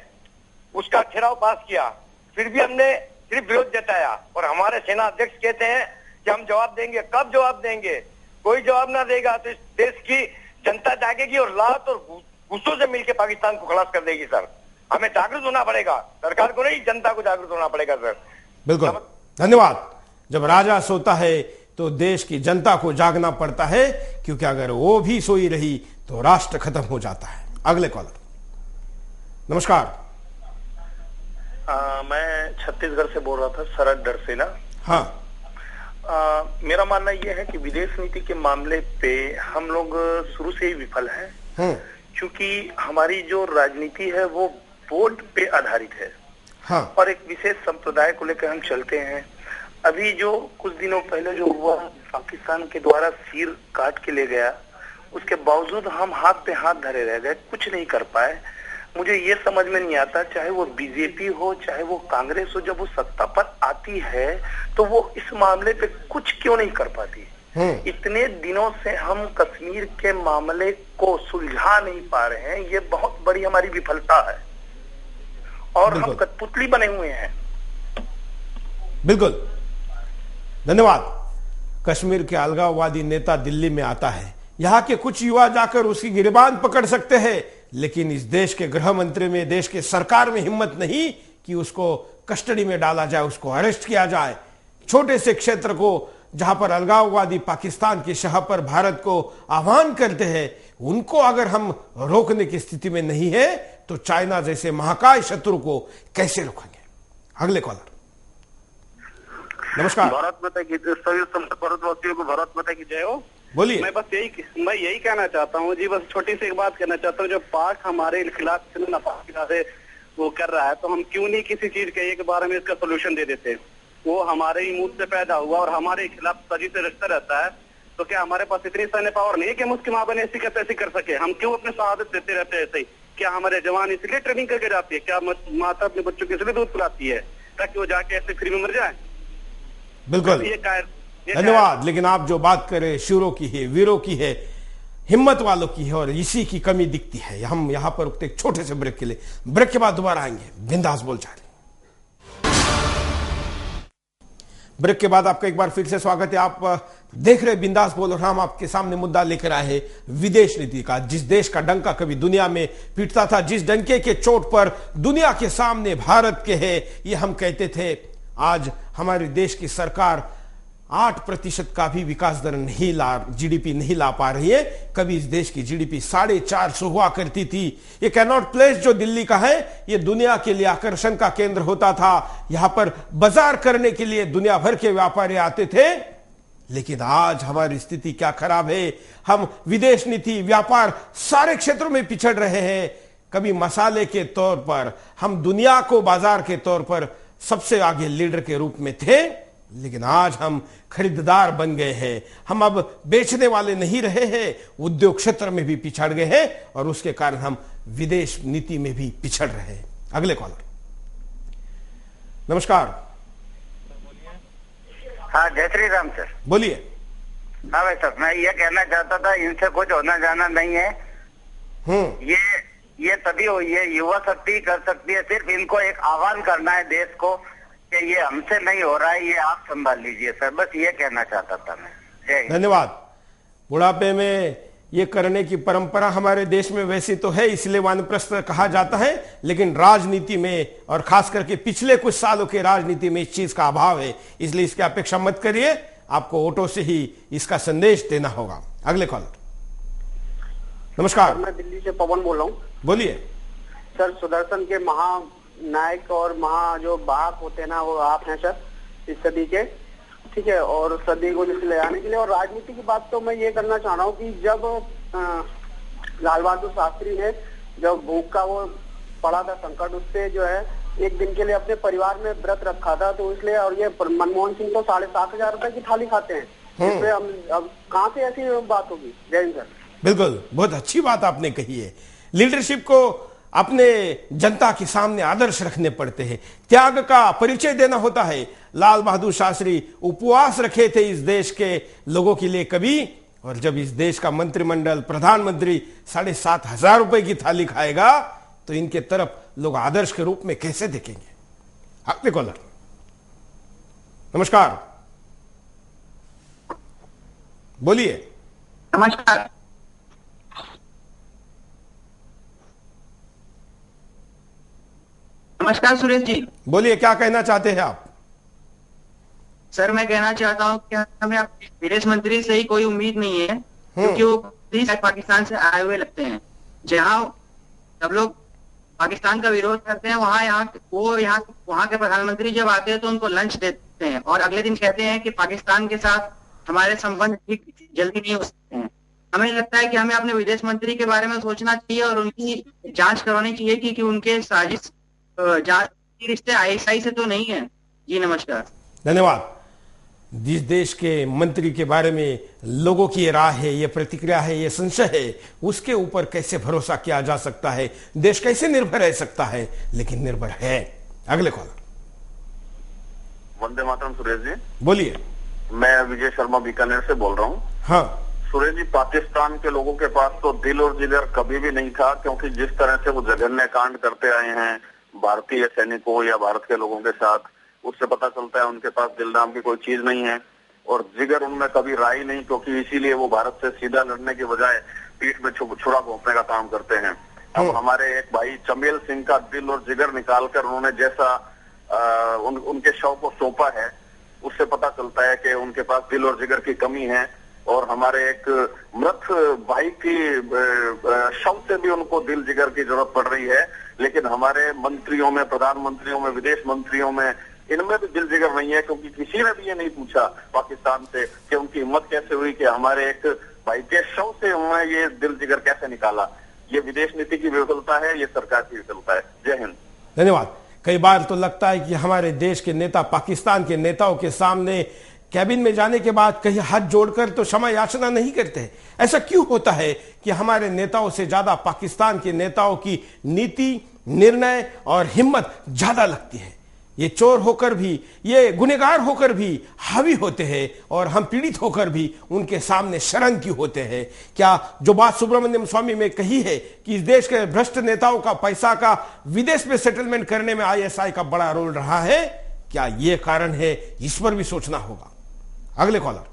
उसका ठहराव पास किया, फिर भी हमने सिर्फ विरोध जताया। और हमारे सेना अध्यक्ष कहते हैं कि हम जवाब देंगे। कब जवाब देंगे? कोई जवाब ना देगा तो इस देश की जनता जागेगी और लात और गुस्सों से मिलकर पाकिस्तान को खलास कर देगी सर। हमें जागरूक होना पड़ेगा, सरकार को नहीं, जनता को जागरूक होना पड़ेगा सर। बिल्कुल। धन्यवाद। जब राजा सोता है तो देश की जनता को जागना पड़ता है, क्योंकि अगर वो भी सोई रही तो राष्ट्र खत्म हो जाता है। अगले कॉलर। नमस्कार। मैं छत्तीसगढ़ से बोल रहा था, शरद डरसेना। हाँ। मेरा मानना यह है कि विदेश नीति के मामले पे हम लोग शुरू से ही विफल हैं, क्योंकि हमारी जो राजनीति है वो वोट पे आधारित है। हाँ। और एक विशेष संप्रदाय को लेकर हम चलते हैं। अभी जो कुछ दिनों पहले जो हुआ, पाकिस्तान के द्वारा सिर काट के ले गया, उसके बावजूद हम हाथ पे हाथ धरे रह गए, कुछ नहीं कर पाए। मुझे ये समझ में नहीं आता, चाहे वो बीजेपी हो चाहे वो कांग्रेस हो, जब वो सत्ता पर आती है तो वो इस मामले पे कुछ क्यों नहीं कर पाती। इतने दिनों से हम कश्मीर के मामले को सुलझा नहीं पा रहे हैं, ये बहुत बड़ी हमारी विफलता है और हम कठपुतली बने हुए हैं। बिल्कुल। धन्यवाद। कश्मीर के अलगाववादी नेता दिल्ली में आता है, यहां के कुछ युवा जाकर उसकी गिरबान पकड़ सकते हैं, लेकिन इस देश के गृह मंत्री में, देश के सरकार में हिम्मत नहीं कि उसको कस्टडी में डाला जाए, उसको अरेस्ट किया जाए। छोटे से क्षेत्र को जहां पर अलगाववादी पाकिस्तान की शाह पर भारत को आह्वान करते हैं, उनको अगर हम रोकने की स्थिति में नहीं है तो चाइना जैसे महाकाय शत्रु को कैसे रोकेंगे। अगले कॉलर। नमस्कार। भारत माता की, सभी भारतवासियों को भारत माता की जय हो। बोलिए। मैं यही कहना चाहता हूँ जी, बस छोटी सी एक बात कहना चाहता हूँ। जो पाक हमारे खिलाफ इतने नापाक से वो कर रहा है, तो हम क्यों नहीं किसी चीज के एक बारे में इसका सोल्यूशन दे देते। वो हमारे ही मुंह से पैदा हुआ और हमारे खिलाफ सदी से रिश्ता रहता है, तो क्या हमारे पास इतनी सैन्य पावर नहीं है कि हम उसकी माँ बने ऐसी कैसे कर सके? हम क्यों अपने शहादत देते रहते हैं ऐसे ही? क्या हमारे जवान इसलिए ट्रेनिंग करके जाती है? क्या माता अपने बच्चों को इसलिए दूध पिलाती है ताकि वो जाके ऐसे फ्री में मर जाए? बिल्कुल, धन्यवाद। लेकिन आप जो बात करें शूरों की है, वीरों की है, हिम्मत वालों की है, और इसी की कमी दिखती है। हम यहां पर रुकते एक छोटे से ब्रेक के लिए, ब्रेक के बाद दोबारा आएंगे बिंदास बोलचाल। ब्रेक के बाद आपका एक बार फिर से स्वागत है। आप देख रहे बिंदास बोल, और हम आपके सामने मुद्दा लेकर आए हैं विदेश नीति का। जिस देश का डंका कभी दुनिया में पीटता था, जिस डंके के चोट पर दुनिया के सामने भारत के है ये हम कहते थे, आज हमारे देश की सरकार 8% का भी विकास दर नहीं जीडीपी नहीं ला पा रही है। कभी इस देश की जीडीपी 450 हुआ करती थी। ये कैनॉट प्लेस जो दिल्ली का है, ये दुनिया के लिए आकर्षण का केंद्र होता था। यहां पर बाजार करने के लिए दुनिया भर के व्यापारी आते थे। लेकिन आज हमारी स्थिति क्या खराब है। हम विदेश नीति, व्यापार, सारे क्षेत्रों में पिछड़ रहे हैं। कभी मसाले के तौर पर हम दुनिया को बाजार के तौर पर सबसे आगे लीडर के रूप में थे, लेकिन आज हम खरीदार बन गए हैं। हम अब बेचने वाले नहीं रहे हैं। उद्योग क्षेत्र में भी पिछड़ गए हैं, और उसके कारण हम विदेश नीति में भी पिछड़ रहे हैं। अगले कॉलर, नमस्कार। हाँ, जय श्री राम सर। बोलिए। हाँ भाई साहब, मैं ये कहना चाहता था, इनसे कुछ होना जाना नहीं है। ये तभी हुई है, युवा शक्ति कर सकती है। सिर्फ इनको एक आह्वान करना है देश को कि ये हमसे नहीं हो रहा है, ये आप संभाल लीजिए सर। बस ये कहना चाहता था मैं। धन्यवाद। बुढ़ापे में ये करने की परंपरा हमारे देश में वैसे तो है, इसलिए वानप्रस्थ कहा जाता है, लेकिन राजनीति में, और खास करके पिछले कुछ सालों के राजनीति में इस चीज का अभाव है। इसलिए इसकी अपेक्षा मत करिए, आपको वोटों से ही इसका संदेश देना होगा। अगले कॉलर, नमस्कार। मैं दिल्ली से पवन बोल रहा हूँ। बोलिए सर। सुदर्शन के महानायक और जो बाहक होते हैं ना, वो आप हैं सर इस सदी के, ठीक है। और सदी को जिससे ले आने के लिए, और राजनीति की बात तो मैं ये करना चाह रहा हूँ कि जब लाल बहादुर शास्त्री ने जब भूख का वो पड़ा था संकट, उससे जो है एक दिन के लिए अपने परिवार में व्रत रखा था, तो इसलिए। और ये मनमोहन सिंह तो 7,500 रुपए की थाली खाते हैं, इसलिए हम अब कहाँ से ऐसी बात होगी? जय हिंद सर। बिल्कुल, बहुत अच्छी बात आपने कही है। लीडरशिप को अपने जनता के सामने आदर्श रखने पड़ते हैं, त्याग का परिचय देना होता है। लाल बहादुर शास्त्री उपवास रखे थे इस देश के लोगों के लिए कभी, और जब इस देश का मंत्रिमंडल, प्रधानमंत्री 7,500 रुपए की थाली खाएगा, तो इनके तरफ लोग आदर्श के रूप में कैसे देखेंगे? अगले कॉलर, नमस्कार। बोलिए। नमस्कार। नमस्कार सुरेश जी। बोलिए, क्या कहना चाहते हैं आप? सर, मैं कहना चाहता हूँ कि हमें विदेश मंत्री से ही कोई उम्मीद नहीं है, क्योंकि वो पाकिस्तान से आए हुए लगते हैं। जहाँ सब लोग पाकिस्तान का विरोध करते हैं, वहाँ के प्रधानमंत्री जब आते हैं तो उनको लंच देते हैं, और अगले दिन कहते हैं कि पाकिस्तान के साथ हमारे संबंध ठीक जल्दी नहीं हो सकते हैं। हमें लगता है कि हमें अपने विदेश मंत्री के बारे में सोचना चाहिए, और उनकी जांच करवानी चाहिए कि उनके साजिश रिश्ते आईएसआई से तो नहीं है। जी नमस्कार। धन्यवाद। जिस देश के मंत्री के बारे में लोगों की ये राय है, ये प्रतिक्रिया है, ये संशय है, उसके ऊपर कैसे भरोसा किया जा सकता है? देश कैसे निर्भर रह सकता है? लेकिन निर्भर है। अगले कॉलर। वंदे मातरम। सुरेश जी बोलिए। मैं विजय शर्मा बीकानेर से बोल रहा हूँ। हाँ सुरेश जी, पाकिस्तान के लोगों के पास तो दिल और जिगर कभी भी नहीं था, क्योंकि जिस तरह से वो जघन्य कांड करते आए हैं भारतीय सैनिकों या भारत के लोगों के साथ, उससे पता चलता है उनके पास दिल नाम की कोई चीज नहीं है, और जिगर उनमें कभी रहा ही नहीं, क्योंकि इसीलिए वो भारत से सीधा लड़ने के बजाय पीठ में छुरा घोंपने का काम करते हैं। अब हमारे एक भाई चमेल सिंह का दिल और जिगर निकालकर उन्होंने जैसा उनके शव को सौंपा है, उससे पता चलता है कि उनके पास दिल और जिगर की कमी है। और हमारे एक मृत भाई की शव से भी उनको दिल जिगर की जरूरत पड़ रही है। लेकिन हमारे मंत्रियों में, प्रधानमंत्रियों में, विदेश मंत्रियों में इनमें भी दिल जिगर नहीं है, क्योंकि किसी ने भी ये नहीं पूछा पाकिस्तान से कि उनकी हिम्मत कैसे हुई कि हमारे एक भाई के शव से उन्होंने ये दिल जिगर कैसे निकाला। ये विदेश नीति की विफलता है, ये सरकार की विफलता है। जय हिंद। धन्यवाद। कई बार तो लगता है कि हमारे देश के नेता पाकिस्तान के नेताओं के सामने कैबिन में जाने के बाद कहीं हाथ जोड़कर तो क्षमा याचना नहीं करते हैं। ऐसा क्यों होता है कि हमारे नेताओं से ज्यादा पाकिस्तान के नेताओं की नीति, निर्णय और हिम्मत ज्यादा लगती है? ये चोर होकर भी, ये गुनहगार होकर भी हावी होते हैं और हम पीड़ित होकर भी उनके सामने शर्म क्यों होते हैं? क्या जो बात सुब्रमण्यम स्वामी में कही है कि इस देश के भ्रष्ट नेताओं का पैसा का विदेश में सेटलमेंट करने में आईएसआई का बड़ा रोल रहा है, क्या ये कारण है? इस पर भी सोचना होगा। अगले कॉलर।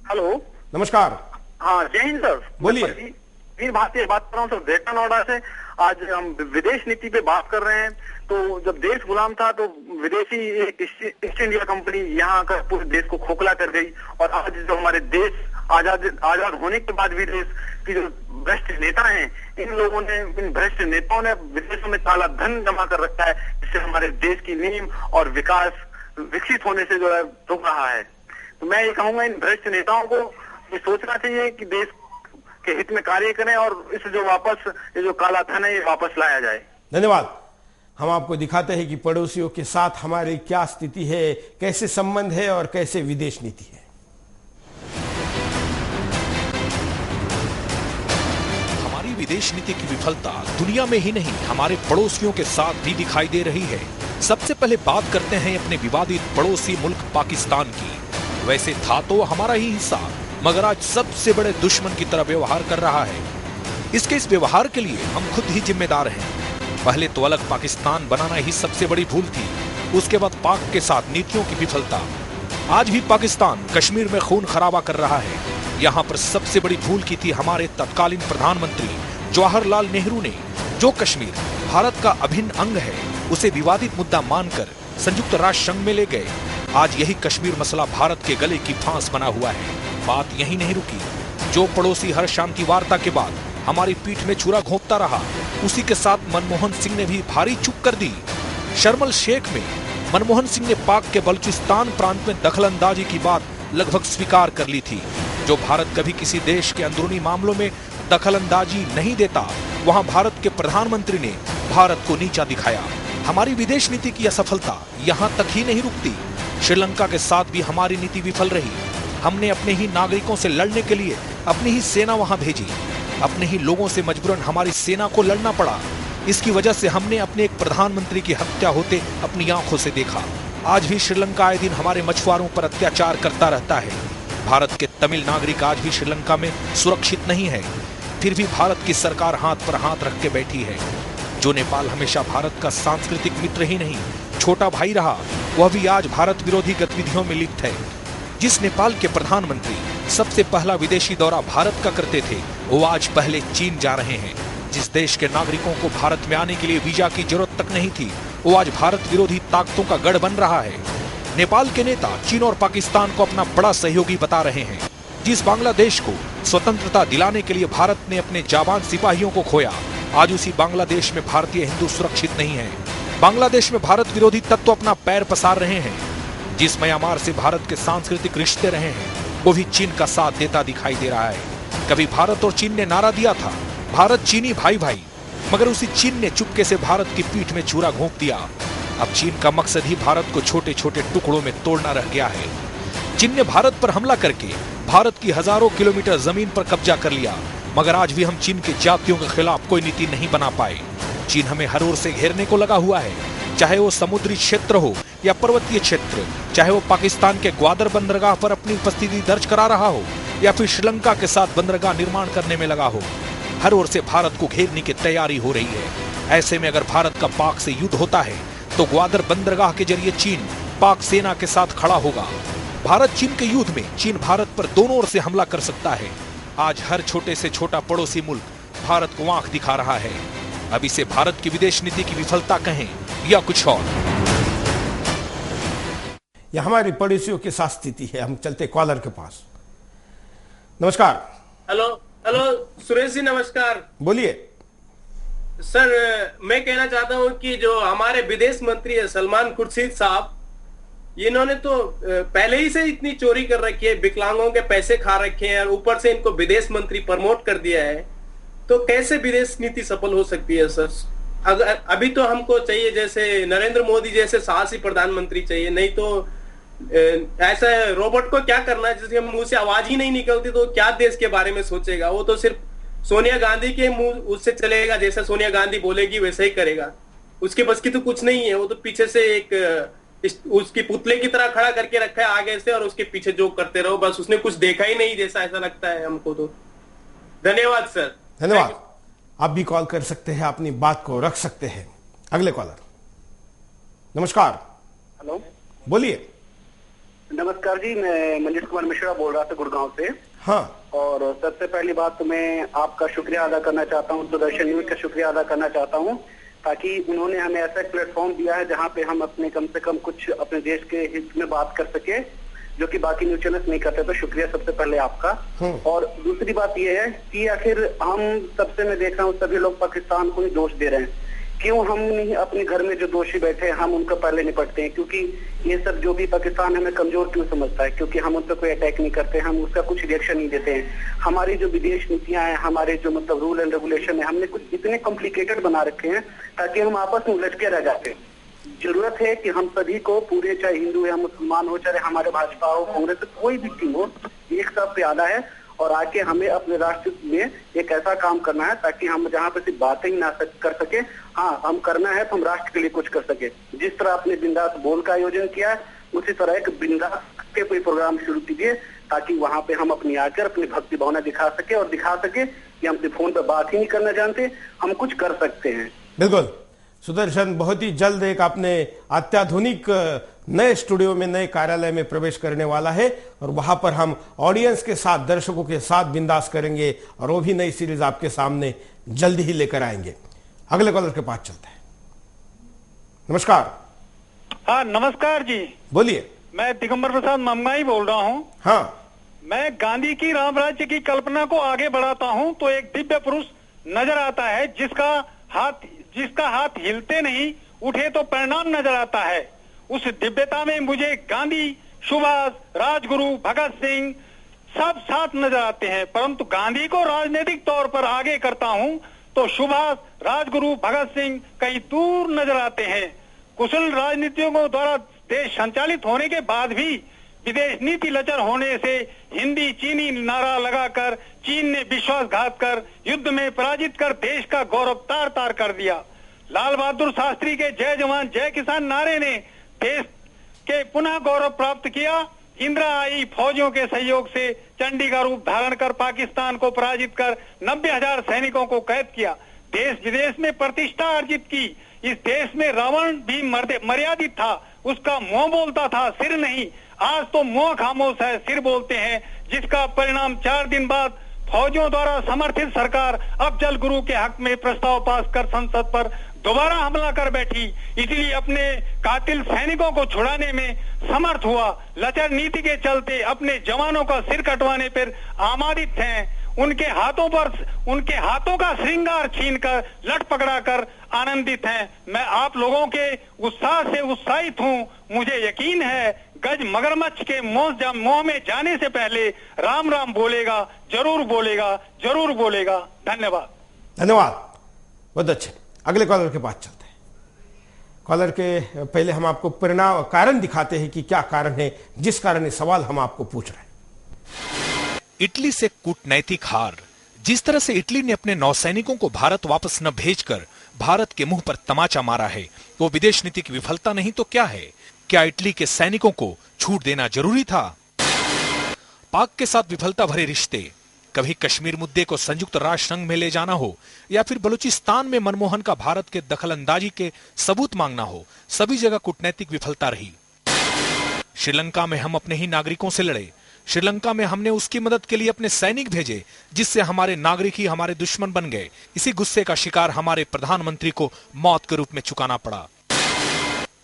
हेलो, नमस्कार। हाँ, जय हिंद सर। बोलिए। वीर भारती बात कर रहा हूँ सर, डेटन नोएडा से। आज हम विदेश नीति पे बात कर रहे हैं। तो जब देश गुलाम था तो विदेशी ईस्ट इंडिया कंपनी यहाँ आकर पूरे देश को खोखला कर गई, और आज जो हमारे देश आजाद होने के बाद भी देश की जो भ्रष्ट नेता हैं, इन भ्रष्ट नेताओं ने विदेशों में काला धन जमा कर रखा है, जिससे हमारे देश की नींव और विकास विकसित होने से जो है रुक रहा है। तो मैं ये कहूंगा, इन भ्रष्ट नेताओं को ये सोचना चाहिए कि देश के हित में कार्य करें और इस जो वापस ये जो काला धन है ये वापस लाया जाए। धन्यवाद। हम आपको दिखाते हैं कि पड़ोसियों के साथ हमारी क्या स्थिति है, कैसे संबंध है और कैसे विदेश नीति है। हमारी विदेश नीति की विफलता दुनिया में ही नहीं, हमारे पड़ोसियों के साथ भी दिखाई दे रही है। सबसे पहले बात करते हैं अपने विवादित पड़ोसी मुल्क पाकिस्तान की। वैसे था तो हमारा ही हिस्सा, मगर आज सबसे बड़े दुश्मन की तरह व्यवहार कर रहा है। इसके इस व्यवहार के लिए हम खुद ही जिम्मेदार हैं। पहले तो अलग पाकिस्तान बनाना ही सबसे बड़ी भूल थी, उसके बाद पाक के साथ नीतियों की विफलता। आज भी पाकिस्तान कश्मीर में खून खराबा कर रहा है। यहाँ पर सबसे बड़ी भूल की थी हमारे तत्कालीन प्रधानमंत्री जवाहरलाल नेहरू ने, जो कश्मीर भारत का अभिन्न अंग है उसे विवादित मुद्दा मानकर संयुक्त राष्ट्र संघ में ले गए। आज यही कश्मीर मसला भारत के गले की फांस बना हुआ है। बात यही नहीं रुकी। जो पड़ोसी हर शांति वार्ता के बाद हमारी पीठ में छुरा घोंपता रहा, उसी के साथ मनमोहन सिंह ने भी भारी चूक कर दी। शर्म शेख में मनमोहन सिंह ने पाक के बलूचिस्तान प्रांत में दखलंदाजी की बात लगभग स्वीकार कर ली थी। जो भारत कभी किसी देश के अंदरूनी मामलों में दखलंदाजी नहीं देता, वहां भारत के प्रधानमंत्री ने भारत को नीचा दिखाया। हमारी विदेश नीति की असफलता यहाँ तक ही नहीं रुकती। श्रीलंका के साथ भी हमारी नीति विफल रही। हमने अपने ही नागरिकों से लड़ने के लिए अपनी ही सेना वहां भेजी। अपने ही लोगों से मजबूरन हमारी सेना को लड़ना पड़ा। इसकी वजह से हमने अपने एक प्रधानमंत्री की हत्या होते अपनी आंखों से देखा। आज भी श्रीलंका आए दिन हमारे मछुआरों पर अत्याचार करता रहता है। भारत के तमिल नागरिक आज भी श्रीलंका में सुरक्षित नहीं है, फिर भी भारत की सरकार हाथ पर हाथ रख के बैठी है। जो नेपाल हमेशा भारत का सांस्कृतिक मित्र ही नहीं, छोटा भाई रहा, वह भी आज भारत विरोधी गतिविधियों में लिप्त है। जिस नेपाल के प्रधानमंत्री सबसे पहला विदेशी दौरा भारत का करते थे, वो आज पहले चीन जा रहे हैं। जिस देश के नागरिकों को भारत में आने के लिए वीजा की जरूरत तक नहीं थी, वो आज भारत विरोधी ताकतों का गढ़ बन रहा है। नेपाल के नेता चीन और पाकिस्तान को अपना बड़ा सहयोगी बता रहे हैं। जिस बांग्लादेश को स्वतंत्रता दिलाने के लिए भारत ने अपने जाबाज सिपाहियों को खोया, आज उसी बांग्लादेश में भारतीय हिंदू सुरक्षित नहीं है। बांग्लादेश में भारत विरोधी तत्व अपना पैर पसार रहे हैं। जिस म्यांमार से भारत के सांस्कृतिक रिश्ते रहे हैं, वो भी चीन का साथ देता दिखाई दे रहा है। कभी भारत और चीन ने नारा दिया था, भारत चीनी भाई भाई, मगर उसी चीन ने चुपके से भारत की पीठ में छुरा घोंप दिया। अब चीन का मकसद ही भारत को छोटे छोटे टुकड़ों में तोड़ना रह गया है। चीन ने भारत पर हमला करके भारत की हजारों किलोमीटर जमीन पर कब्जा कर लिया, मगर आज भी हम चीन के जातियों के खिलाफ कोई नीति नहीं बना पाए। चीन हमें हर ओर से घेरने को लगा हुआ है, चाहे वो समुद्री क्षेत्र हो या पर्वतीय क्षेत्र, चाहे वो पाकिस्तान के ग्वादर बंदरगाह पर अपनी उपस्थिति दर्ज करा रहा हो या फिर श्रीलंका के साथ बंदरगाह निर्माण करने में लगा हो। हर ओर से भारत को घेरने की तैयारी हो रही है। ऐसे में अगर भारत का पाक से युद्ध होता है तो ग्वादर बंदरगाह के जरिए चीन पाक सेना के साथ खड़ा होगा। भारत चीन के युद्ध में चीन भारत पर दोनों ओर से हमला कर सकता है। आज हर छोटे से छोटा पड़ोसी मुल्क भारत को आंख दिखा रहा है। अब इसे भारत की विदेश नीति की विफलता कहें या कुछ और। यह हमारी पड़ोसियों की साथ स्थिति है। हम चलते कॉलर के पास। नमस्कार। हेलो हेलो सुरेश जी, नमस्कार। बोलिए। सर मैं कहना चाहता हूं कि जो हमारे विदेश मंत्री है सलमान खुर्शीद साहब, इन्होंने तो पहले ही से इतनी चोरी कर रखी है, विकलांगों के पैसे खा रखे हैं और ऊपर से इनको विदेश मंत्री प्रमोट कर दिया है। तो कैसे विदेश नीति सफल हो सकती है सर? अगर अभी तो हमको चाहिए जैसे नरेंद्र मोदी जैसे साहसी प्रधानमंत्री चाहिए, नहीं तो ऐसा रोबोट को क्या करना है जिसके मुंह से आवाज ही नहीं निकलती तो क्या देश के बारे में सोचेगा? वो तो सिर्फ सोनिया गांधी के मुंह उससे चलेगा, जैसा सोनिया गांधी बोलेगी वैसे ही करेगा। उसके बस की तो कुछ नहीं है, वो तो पीछे से एक उसकी पुतले की तरह खड़ा करके रखा है आगे से और उसके पीछे जो करते रहो, बस उसने कुछ देखा ही नहीं जैसा ऐसा लगता है हमको तो। धन्यवाद सर। धन्यवाद। आप भी कॉल कर सकते हैं, अपनी बात को रख सकते हैं। अगले कॉलर। नमस्कार। हेलो, बोलिए। नमस्कार जी, मैं मनजीत कुमार मिश्रा बोल रहा था गुड़गांव से। हाँ। और सबसे पहली बात तो मैं आपका शुक्रिया अदा करना चाहता हूँ, दूरदर्शन न्यूज का शुक्रिया अदा करना चाहता हूँ, ताकि उन्होंने हमें ऐसा एक प्लेटफॉर्म दिया है जहाँ पे हम अपने कम से कम कुछ अपने देश के हित में बात कर सके, जो कि बाकी न्यूज चैनल्स नहीं करते। तो शुक्रिया सबसे पहले आपका। और दूसरी बात यह है कि आखिर हम सबसे मैं देख रहा हूँ सभी लोग पाकिस्तान को ही दोष दे रहे हैं। क्यों हम नहीं अपने घर में जो दोषी बैठे हैं हम उनको पहले निपटते हैं? क्योंकि ये सब जो भी पाकिस्तान हमें कमजोर क्यों समझता है? क्योंकि हम उन पर कोई अटैक नहीं करते, हम उसका कुछ रिएक्शन नहीं देते हैं। हमारी जो विदेश नीतियां हैं, हमारे जो मतलब रूल एंड रेगुलेशन है, हमने कुछ इतने कॉम्प्लिकेटेड बना रखे हैं ताकि हम आपस में उलझ के रह जाते हैं। जरूरत है कि हम सभी को पूरे, चाहे हिंदू या मुसलमान हो, चाहे हमारे भाजपा हो, कांग्रेस हो, कोई भी टीम हो, एक सब पे आधा है और आके हमें अपने राष्ट्र में एक ऐसा काम करना है ताकि हम जहाँ पे सिर्फ बातें ही ना कर सके, हाँ हम करना है तो हम राष्ट्र के लिए कुछ कर सके। जिस तरह आपने बिंदास बोल का आयोजन किया है, उसी तरह एक बिंदास के कोई प्रोग्राम शुरू कीजिए ताकि वहां पे हम अपनी आकर अपनी भक्ति भावना दिखा सके और दिखा सके कि हम सिर्फ फोन पे बात ही नहीं करना जानते, हम कुछ कर सकते हैं। बिल्कुल सुदर्शन, बहुत ही जल्द एक आपने अत्याधुनिक नए स्टूडियो में, नए कार्यालय में प्रवेश करने वाला है और वहां पर हम ऑडियंस के साथ, दर्शकों के साथ बिंदास करेंगे और वो भी नई सीरीज आपके सामने जल्द ही लेकर आएंगे। अगले कॉलर के पास चलते हैं। नमस्कार। हाँ नमस्कार जी, बोलिए। मैं दिगंबर प्रसाद ममगाई बोल रहा हूँ। हाँ। मैं गांधी की राम राज्य की कल्पना को आगे बढ़ाता हूँ तो एक दिव्य पुरुष नजर आता है जिसका हाथ हिलते नहीं, उठे तो परिणाम नजर आता है। उस दिव्यता में मुझे गांधी, सुभाष, राजगुरु, भगत सिंह सब साथ नजर आते हैं, परंतु गांधी को राजनीतिक तौर पर आगे करता हूं तो सुभाष, राजगुरु, भगत सिंह कहीं दूर नजर आते हैं। कुशल राजनीतिज्ञों द्वारा देश संचालित होने के बाद भी विदेश नीति लचर होने से हिंदी चीनी नारा लगाकर चीन ने विश्वासघात कर युद्ध में पराजित कर देश का गौरव तार तार कर दिया। लाल बहादुर शास्त्री के जय जवान जय किसान नारे ने देश के पुनः गौरव प्राप्त किया। इंदिरा आई फौजियों के सहयोग से चंडी का रूप धारण कर पाकिस्तान को पराजित कर 90,000 सैनिकों को कैद किया। देश विदेश में प्रतिष्ठा अर्जित की। इस देश में रावण भी मर्यादित था, उसका मुंह बोलता था, सिर नहीं। आज तो मुंह खामोश है, सिर बोलते हैं, जिसका परिणाम 4 दिन बाद फौजियों द्वारा समर्थित सरकार अफजल गुरु के हक में प्रस्ताव पास कर संसद पर दोबारा हमला कर बैठी। इसलिए अपने कातिल सैनिकों को छुड़ाने में समर्थ हुआ। लचर नीति के चलते अपने जवानों का सिर कटवाने पर आमादित हैं। उनके हाथों का श्रृंगार छीनकर लट पकड़ा कर आनंदित हैं। मैं आप लोगों के उत्साह से उत्साहित हूँ। मुझे यकीन है गज मगरमच्छ के मुंह में जाने से पहले राम राम बोलेगा, जरूर बोलेगा, जरूर बोलेगा। धन्यवाद। धन्यवाद, बहुत अच्छे। अगले कॉलर के पास चलते हैं। कॉलर के पहले हम आपको कारण दिखाते हैं कि क्या कारण है जिस कारण ये सवाल हम आपको पूछ रहे हैं। इटली से कूटनैतिक हार। जिस तरह से इटली ने अपने नौसैनिकों को भारत वापस न भेजकर भारत के मुंह पर तमाचा मारा है, वो विदेश नीति की विफलता नहीं तो क्या है? क्या इटली के सैनिकों को छूट देना जरूरी था? पाक के साथ विफलता भरे रिश्ते, कभी कश्मीर मुद्दे को संयुक्त राष्ट्र संघ में ले जाना हो या फिर बलूचिस्तान में मनमोहन का भारत के दखलंदाजी के सबूत मांगना हो, सभी जगह कूटनैतिक विफलता रही। श्रीलंका में हम अपने ही नागरिकों से लड़े। श्रीलंका में हमने उसकी मदद के लिए अपने सैनिक भेजे, जिससे हमारे नागरिक ही हमारे दुश्मन बन गए। इसी गुस्से का शिकार हमारे प्रधानमंत्री को मौत के रूप में चुकाना पड़ा।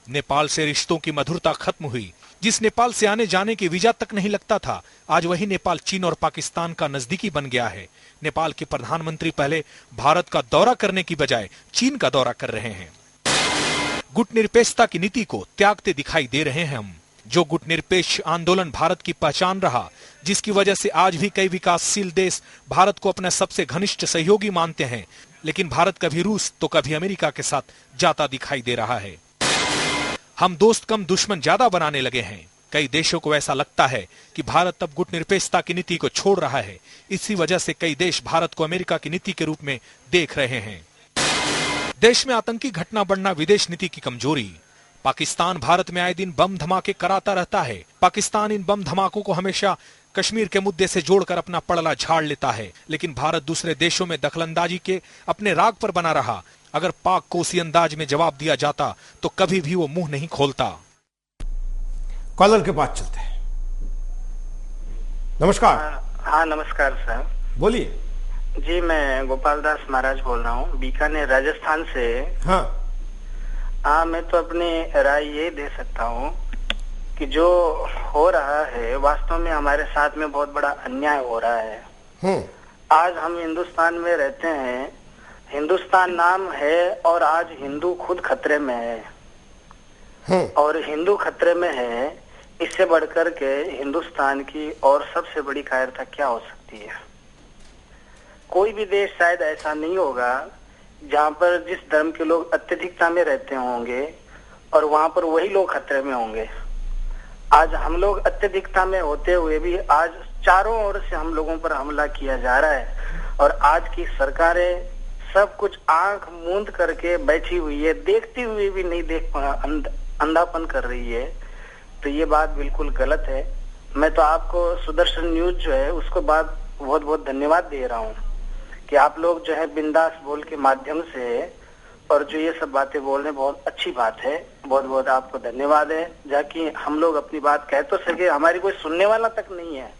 नेपाल से रिश्तों की मधुरता खत्म हुई, जिस नेपाल से आने जाने के वीजा तक नहीं लगता था, आज वही नेपाल चीन और पाकिस्तान का नजदीकी बन गया है। नेपाल के प्रधानमंत्री पहले भारत का दौरा करने की बजाय चीन का दौरा कर रहे हैं। गुटनिरपेक्षता की नीति को त्यागते दिखाई दे रहे हैं हम। जो गुटनिरपेक्ष आंदोलन भारत की पहचान रहा, जिसकी वजह से आज भी कई विकासशील देश भारत को अपना सबसे घनिष्ठ सहयोगी मानते हैं, लेकिन भारत कभी रूस तो कभी अमेरिका के साथ जाता दिखाई दे रहा है। हम दोस्त कम दुश्मन ज्यादा बनाने लगे हैं। कई देशों को ऐसा लगता है कि भारत अब गुटनिरपेक्षता की नीति को छोड़ रहा है। इसी वजह से कई देश भारत को अमेरिका की नीति के रूप में देख रहे हैं। देश में आतंकी घटना बढ़ना विदेश नीति की कमजोरी। पाकिस्तान भारत में आए दिन बम धमाके कराता रहता है। पाकिस्तान इन बम धमाकों को हमेशा कश्मीर के मुद्दे से जोड़कर अपना पड़ला झाड़ लेता है, लेकिन भारत दूसरे देशों में दखलंदाजी के अपने राग पर बना रहा। अगर पाक को उसी अंदाज में जवाब दिया जाता तो कभी भी वो मुंह नहीं खोलता। कॉलर के पास चलते हैं। नमस्कार। हाँ नमस्कार सर, बोलिए जी। मैं गोपाल दास महाराज बोल रहा हूँ, बीकानेर राजस्थान से। हाँ, मैं तो अपनी राय ये दे सकता हूँ कि जो हो रहा है वास्तव में हमारे साथ में बहुत बड़ा अन्याय हो रहा है। आज हम हिंदुस्तान में रहते हैं, हिंदुस्तान नाम है और आज हिंदू खुद खतरे में है। और हिंदू खतरे में है, इससे बढ़कर के हिंदुस्तान की और सबसे बड़ी कायरता क्या हो सकती है। कोई भी देश शायद ऐसा नहीं होगा जहाँ पर जिस धर्म के लोग अत्यधिकता में रहते होंगे और वहां पर वही लोग खतरे में होंगे। आज हम लोग अत्यधिकता में होते हुए भी आज चारों ओर से हम लोगों पर हमला किया जा रहा है और आज की सरकारें सब कुछ आंख मूंद करके बैठी हुई है, देखती हुई भी नहीं देख अंधापन कर रही है। तो ये बात बिल्कुल गलत है। मैं तो आपको सुदर्शन न्यूज जो है उसको बहुत बहुत धन्यवाद दे रहा हूँ कि आप लोग जो है बिंदास बोल के माध्यम से और जो ये सब बातें बोल रहे हैं, बहुत अच्छी बात है। बहुत बहुत आपको धन्यवाद है, जाकि हम लोग अपनी बात कह तो सके, हमारी कोई सुनने वाला तक नहीं है।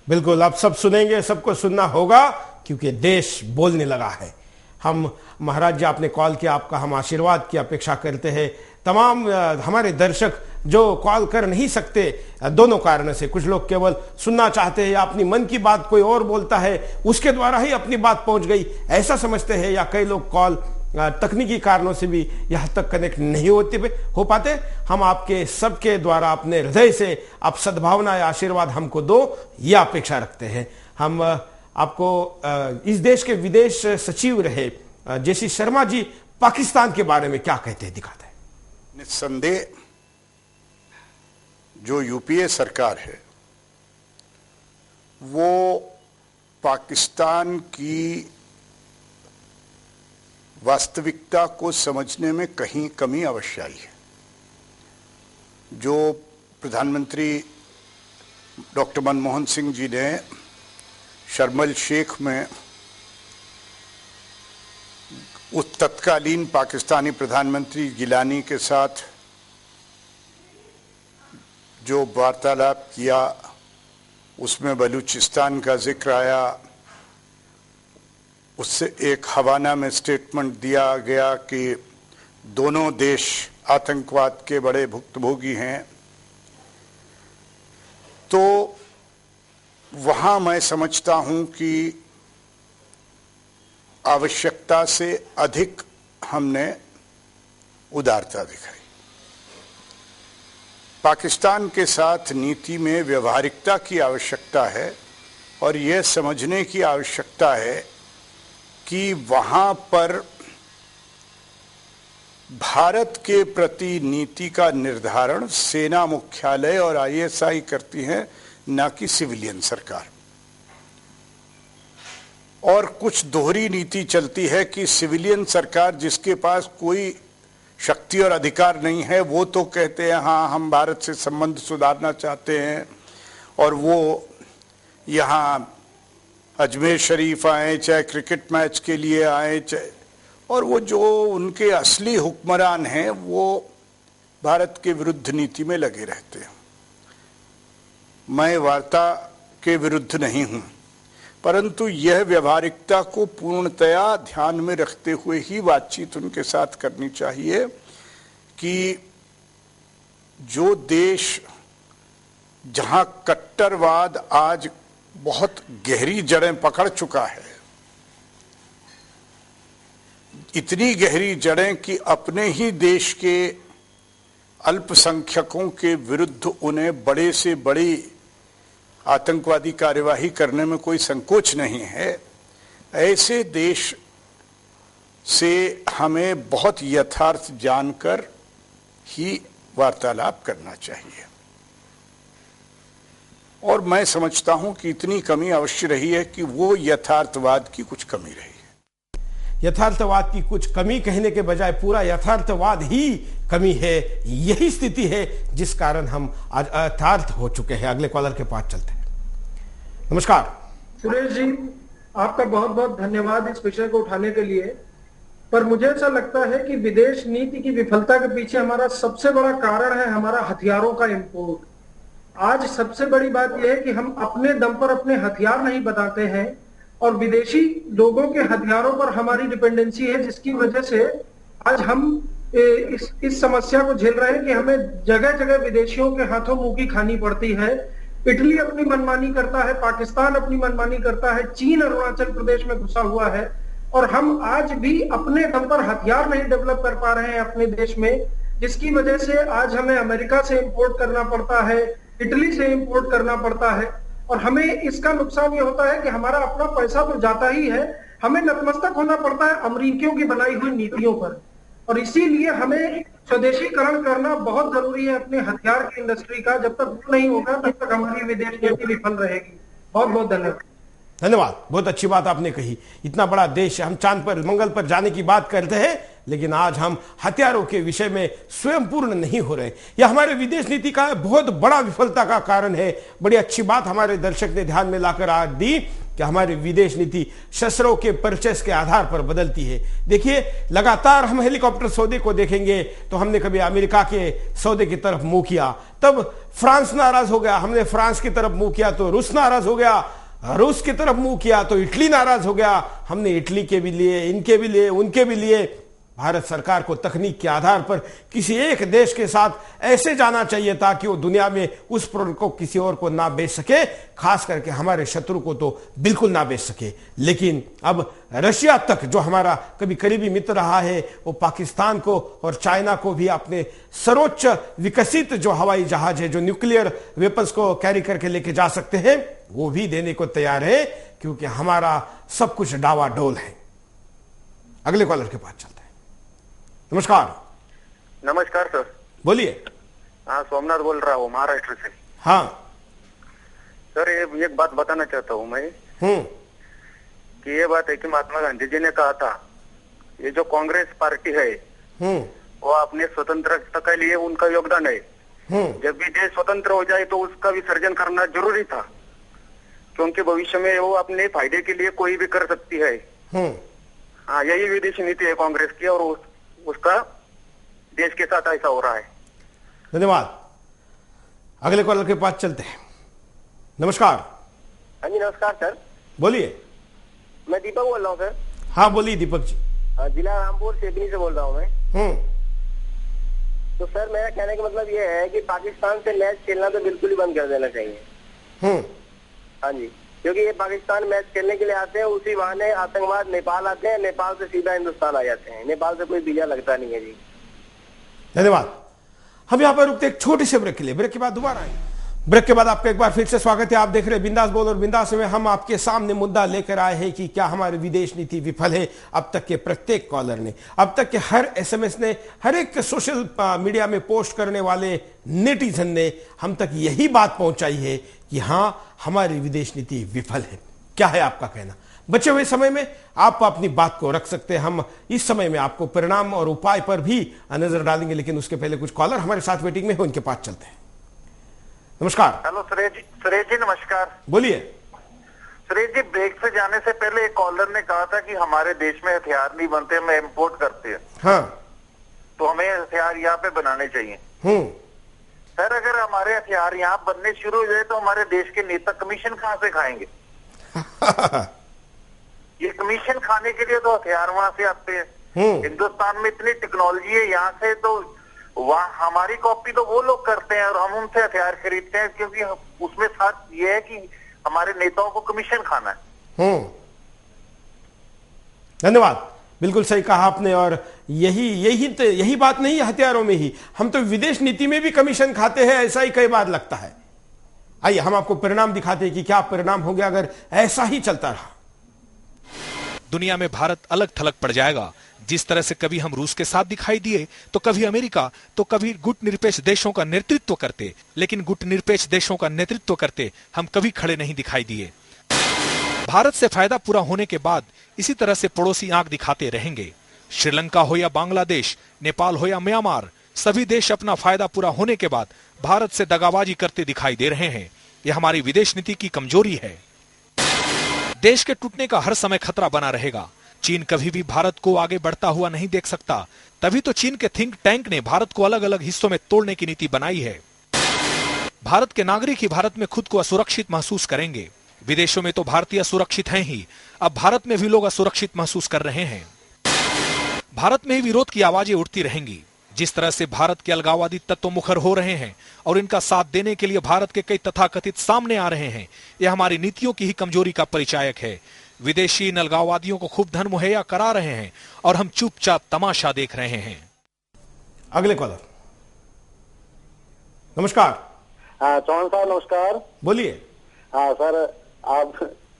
बिल्कुल, आप सब सुनेंगे, सबको सुनना होगा क्योंकि देश बोलने लगा है। हम महाराज जी आपने कॉल किया, आपका हम आशीर्वाद की अपेक्षा करते हैं। तमाम हमारे दर्शक जो कॉल कर नहीं सकते दोनों कारणों से, कुछ लोग केवल सुनना चाहते हैं या अपनी मन की बात कोई और बोलता है उसके द्वारा ही अपनी बात पहुंच गई ऐसा समझते हैं, या कई लोग कॉल तकनीकी कारणों से भी यहाँ तक कनेक्ट नहीं हो पाते। हम आपके सबके द्वारा अपने हृदय से आप सद्भावना या आशीर्वाद हमको दो, यह अपेक्षा रखते हैं। हम आपको इस देश के विदेश सचिव रहे जेसी शर्मा जी पाकिस्तान के बारे में क्या कहते हैं, दिखाते हैं। निस्संदेह जो यूपीए सरकार है वो पाकिस्तान की वास्तविकता को समझने में कहीं कमी अवश्य आई है। जो प्रधानमंत्री डॉक्टर मनमोहन सिंह जी ने शर्म शेख में उस तत्कालीन पाकिस्तानी प्रधानमंत्री गिलानी के साथ जो वार्तालाप किया, उसमें बलूचिस्तान का जिक्र आया। उससे एक हवाना में स्टेटमेंट दिया गया कि दोनों देश आतंकवाद के बड़े भुक्तभोगी हैं। तो वहां मैं समझता हूं कि आवश्यकता से अधिक हमने उदारता दिखाई। पाकिस्तान के साथ नीति में व्यवहारिकता की आवश्यकता है और यह समझने की आवश्यकता है कि वहां पर भारत के प्रति नीति का निर्धारण सेना मुख्यालय और आईएसआई करती हैं, न कि सिविलियन सरकार। और कुछ दोहरी नीति चलती है कि सिविलियन सरकार जिसके पास कोई शक्ति और अधिकार नहीं है वो तो कहते हैं हाँ हम भारत से संबंध सुधारना चाहते हैं, और वो यहाँ अजमेर शरीफ आए, चाहे क्रिकेट मैच के लिए आए, चाहे, और वो जो उनके असली हुक्मरान हैं वो भारत के विरुद्ध नीति में लगे रहते हैं। मैं वार्ता के विरुद्ध नहीं हूं, परंतु यह व्यवहारिकता को पूर्णतया ध्यान में रखते हुए ही बातचीत उनके साथ करनी चाहिए कि जो देश जहां कट्टरवाद आज बहुत गहरी जड़ें पकड़ चुका है, इतनी गहरी जड़ें कि अपने ही देश के अल्पसंख्यकों के विरुद्ध उन्हें बड़े से बड़ी आतंकवादी कार्यवाही करने में कोई संकोच नहीं है, ऐसे देश से हमें बहुत यथार्थ जानकर ही वार्तालाप करना चाहिए। और मैं समझता हूं कि इतनी कमी अवश्य रही है कि वो यथार्थवाद की कुछ कमी रही है। यथार्थवाद की कुछ कमी कहने के बजाय पूरा यथार्थवाद ही कमी है, यही स्थिति है जिस कारण हम आज अथार्थ हो चुके हैं। अगले कॉलर के पास चलते हैं। नमस्कार सुरेश जी, आपका बहुत बहुत धन्यवाद इस विषय को उठाने के लिए। पर मुझे ऐसा लगता है कि विदेश नीति की विफलता के पीछे हमारा सबसे बड़ा कारण है हमारा हथियारों का इंपोर्ट। आज सबसे बड़ी बात यह है कि हम अपने दम पर अपने हथियार नहीं बनाते हैं और विदेशी लोगों के हथियारों पर हमारी डिपेंडेंसी है, जिसकी वजह से आज हम इस समस्या को झेल रहे हैं कि हमें जगह जगह विदेशियों के हाथों मुंह की खानी पड़ती है। इटली अपनी मनमानी करता है, पाकिस्तान अपनी मनमानी करता है, चीन अरुणाचल प्रदेश में घुसा हुआ है और हम आज भी अपने दम पर हथियार नहीं डेवलप कर पा रहे हैं अपने देश में, जिसकी वजह से आज हमें अमेरिका से इंपोर्ट करना पड़ता है, इटली से इंपोर्ट करना पड़ता है। और हमें इसका नुकसान ये होता है कि हमारा अपना पैसा तो जाता ही है, हमें नतमस्तक होना पड़ता है अमरीकियों की बनाई हुई नीतियों पर। और इसीलिए हमें स्वदेशीकरण करना बहुत जरूरी है अपने हथियार की इंडस्ट्री का। जब तक वो नहीं होगा तब तक हमारी विदेश नीति विफल रहेगी। बहुत बहुत धन्यवाद। धन्यवाद, बहुत अच्छी बात आपने कही। इतना बड़ा देश, हम चांद पर मंगल पर जाने की बात करते हैं, लेकिन आज हम हथियारों के विषय में स्वयं पूर्ण नहीं हो रहे। यह हमारे विदेश नीति का बहुत बड़ा विफलता का कारण है। बड़ी अच्छी बात हमारे दर्शक ने ध्यान में लाकर आज दी कि हमारी विदेश नीति शस्त्रों के परचेस के आधार पर बदलती है। देखिए, लगातार हम हेलीकॉप्टर सौदे को देखेंगे तो हमने कभी अमेरिका के सौदे की तरफ मुंह किया, तब फ्रांस नाराज हो गया, हमने फ्रांस की तरफ मुंह किया तो रूस नाराज हो गया, रूस की तरफ मुंह किया तो इटली नाराज हो गया, हमने इटली के भी लिए, इनके भी लिए, उनके भी लिए। भारत सरकार को तकनीक के आधार पर किसी एक देश के साथ ऐसे जाना चाहिए था कि वो दुनिया में उस प्रोडक्ट को किसी और को ना बेच सके, खास करके हमारे शत्रु को तो बिल्कुल ना बेच सके। लेकिन अब रशिया तक, जो हमारा कभी करीबी मित्र रहा है, वो पाकिस्तान को और चाइना को भी अपने सर्वोच्च विकसित जो हवाई जहाज है, जो न्यूक्लियर वेपन्स को कैरी करके लेके जा सकते हैं, वो भी देने को तैयार है, क्योंकि हमारा सब कुछ डावाडोल है। अगले कॉलर के पास चलते हैं। नमस्कार। नमस्कार सर, बोलिए। हाँ, सोमनाथ बोल रहा हूँ महाराष्ट्र से। हाँ सर, एक बात बताना चाहता हूँ मैं कि ये बात है कि महात्मा गांधी जी ने कहा था, ये जो कांग्रेस पार्टी है वो अपने स्वतंत्रता के लिए उनका योगदान है। जब भी देश स्वतंत्र हो जाए तो उसका विसर्जन करना जरूरी था, क्योंकि भविष्य में वो अपने फायदे के लिए कोई भी कर सकती है। हाँ, यही विदेशी नीति है कांग्रेस की और उसका देश के साथ ऐसा हो रहा है। धन्यवाद। अगले कॉलर के पास चलते हैं। नमस्कार। हाँ जी, नमस्कार सर। बोलिए। मैं दीपक बोल रहा हूँ सर। हाँ बोलिए दीपक जी। जिला रामपुर सेबनी से बोल रहा हूँ मैं। तो सर, मेरा कहने का मतलब ये है कि पाकिस्तान से मैच खेलना तो बिल्कुल ही बंद कर देना चाहिए। हाँ जी, क्योंकि ये पाकिस्तान मैच खेलने के लिए आते हैं, उसी बहाने आतंकवाद नेपाल आते हैं, नेपाल से सीधा हिंदुस्तान आ जाते हैं, नेपाल से कोई वीजा लगता नहीं है जी। धन्यवाद। हम यहाँ पर रुकते एक छोटे से ब्रेक के लिए, ब्रेक के बाद दोबारा आएंगे। ब्रेक के बाद आपका एक बार फिर से स्वागत है। आप देख रहे हैं बिंदास बोल, और बिंदास में हम आपके सामने मुद्दा लेकर आए हैं कि क्या हमारी विदेश नीति विफल है। अब तक के प्रत्येक कॉलर ने, अब तक के हर एसएमएस ने, हर एक सोशल मीडिया में पोस्ट करने वाले नेटिजन ने हम तक यही बात पहुंचाई है कि हाँ, हमारी विदेश नीति विफल है। क्या है आपका कहना? बचे हुए समय में आप अपनी बात को रख सकते हैं। हम इस समय में आपको परिणाम और उपाय पर भी नजर डालेंगे, लेकिन उसके पहले कुछ कॉलर हमारे साथ वेटिंग में है, उनके पास चलते हैं। नमस्कार। हेलो सुरेश जी नमस्कार। बोलिए। सुरेश जी, ब्रेक से जाने से पहले एक कॉलर ने कहा था कि हमारे देश में हथियार नहीं बनते, हम इम्पोर्ट करते हैं। हाँ, तो हमें हथियार यहाँ पे बनाने चाहिए। सर, अगर हमारे हथियार यहाँ बनने शुरू हो जाए तो हमारे देश के नेता कमीशन कहाँ से खाएंगे? ये कमीशन खाने के लिए तो हथियार वहां से आते हैं। हिंदुस्तान में इतनी टेक्नोलॉजी है, यहाँ से तो वहाँ हमारी कॉपी तो वो लोग करते हैं और हम उनसे हथियार खरीदते हैं, क्योंकि उसमें साथ ये है कि हमारे नेताओं को कमीशन खाना है। धन्यवाद। बिल्कुल सही कहा आपने। और यही बात नहीं है हथियारों में ही, हम तो विदेश नीति में भी कमीशन खाते हैं, ऐसा ही कई बार लगता है। आइए हम आपको परिणाम दिखाते हैं कि क्या परिणाम हो गया अगर ऐसा ही चलता रहा। दुनिया में भारत अलग थलग पड़ जाएगा। जिस तरह से कभी हम रूस के साथ दिखाई दिए, तो कभी अमेरिका, तो कभी गुटनिरपेक्ष देशों का नेतृत्व करते, लेकिन गुटनिरपेक्ष देशों का नेतृत्व करते हम कभी खड़े नहीं दिखाई दिए। भारत से फायदा पूरा होने के बाद इसी तरह से पड़ोसी आंख दिखाते रहेंगे। श्रीलंका हो या बांग्लादेश, नेपाल हो या म्यांमार, सभी देश अपना फायदा पूरा होने के बाद भारत से दगाबाजी करते दिखाई दे रहे हैं। यह हमारी विदेश नीति की कमजोरी है। देश के टूटने का हर समय खतरा बना रहेगा। चीन कभी भी भारत को आगे बढ़ता हुआ नहीं देख सकता। तभी तो चीन के थिंक टैंक ने भारत को अलग अलग हिस्सों में तोड़ने की नीति बनाई है। भारत के नागरिक ही भारत में खुद को असुरक्षित महसूस करेंगे। विदेशों में तो भारतीय सुरक्षित हैं ही, अब भारत में भी लोग असुरक्षित महसूस कर रहे हैं। भारत में ही विरोध की आवाजें उठती रहेंगी। जिस तरह से भारत के अलगाववादी तत्व मुखर हो रहे हैं और इनका साथ देने के लिए भारत के कई तथाकथित सामने आ रहे हैं, यह हमारी नीतियों की ही कमजोरी का परिचायक है। विदेशी इन अलगाववादियों को खूब धन मुहैया करा रहे हैं और हम चुपचाप तमाशा देख रहे हैं। अगले कॉलर। नमस्कार। हाँ चौहान साहब नमस्कार। बोलिए। हाँ सर, आप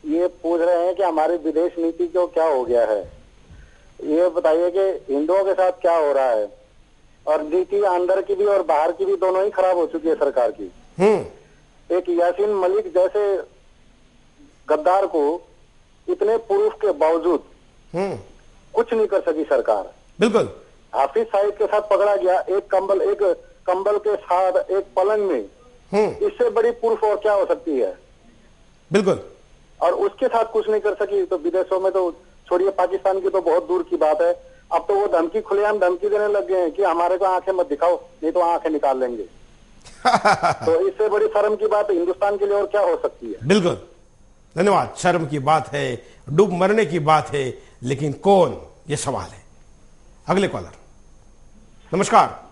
ये पूछ रहे हैं कि हमारी विदेश नीति को क्या हो गया है। ये बताइए कि हिंदुओं के साथ क्या हो रहा है, और नीति अंदर की भी और बाहर की भी दोनों ही खराब हो चुकी है सरकार की। एक यासीन मलिक जैसे गद्दार को इतने प्रूफ के बावजूद कुछ नहीं कर सकी सरकार। बिल्कुल। हाफिज साहिब के साथ पकड़ा गया, एक कंबल के साथ एक पलंग में, इससे बड़ी प्रूफ और क्या हो सकती है। बिल्कुल। और उसके साथ कुछ नहीं कर सकी, तो विदेशों में तो छोड़िए, पाकिस्तान की तो बहुत दूर की बात है। अब तो वो धमकी खुलेआम धमकी देने लग गए हैं कि हमारे को आंखें मत दिखाओ, नहीं तो आंखें निकाल लेंगे। तो इससे बड़ी शर्म की बात हिंदुस्तान के लिए और क्या हो सकती है। बिल्कुल, धन्यवाद। शर्म की बात है, डूब मरने की बात है, लेकिन कौन, ये सवाल है। अगले कॉलर। नमस्कार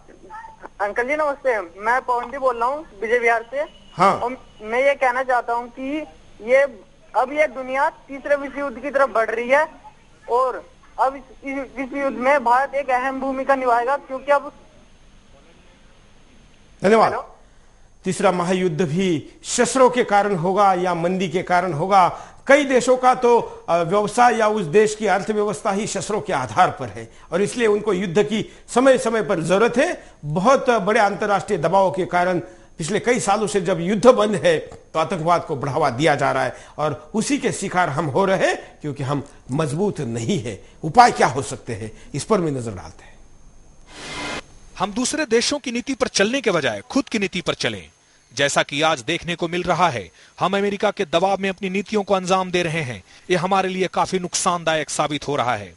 अंकल जी। नमस्ते, मैं पवन जी बोल रहा हूँ विजय विहार से। हाँ। और मैं ये कहना चाहता हूँ कि अब ये दुनिया तीसरे विश्व युद्ध की तरफ बढ़ रही है, और अब इस विश्व युद्ध में भारत एक अहम भूमिका निभाएगा, क्योंकि अब। धन्यवाद। तीसरा महायुद्ध भी शस्त्रों के कारण होगा या मंदी के कारण होगा। कई देशों का तो व्यवसाय या उस देश की अर्थव्यवस्था ही शस्त्रों के आधार पर है, और इसलिए उनको युद्ध की समय समय पर जरूरत है। बहुत बड़े अंतर्राष्ट्रीय दबाव के कारण पिछले कई सालों से जब युद्ध बंद है, तो आतंकवाद को बढ़ावा दिया जा रहा है, और उसी के शिकार हम हो रहे हैं, क्योंकि हम मजबूत नहीं है। उपाय क्या हो सकते हैं, इस पर भी नजर डालते हैं। हम दूसरे देशों की नीति पर चलने के बजाय खुद की नीति पर चलें, जैसा कि आज देखने को मिल रहा है। हम अमेरिका के दबाव में अपनी नीतियों को अंजाम दे रहे हैं। यह हमारे लिए काफी नुकसानदायक साबित हो रहा है।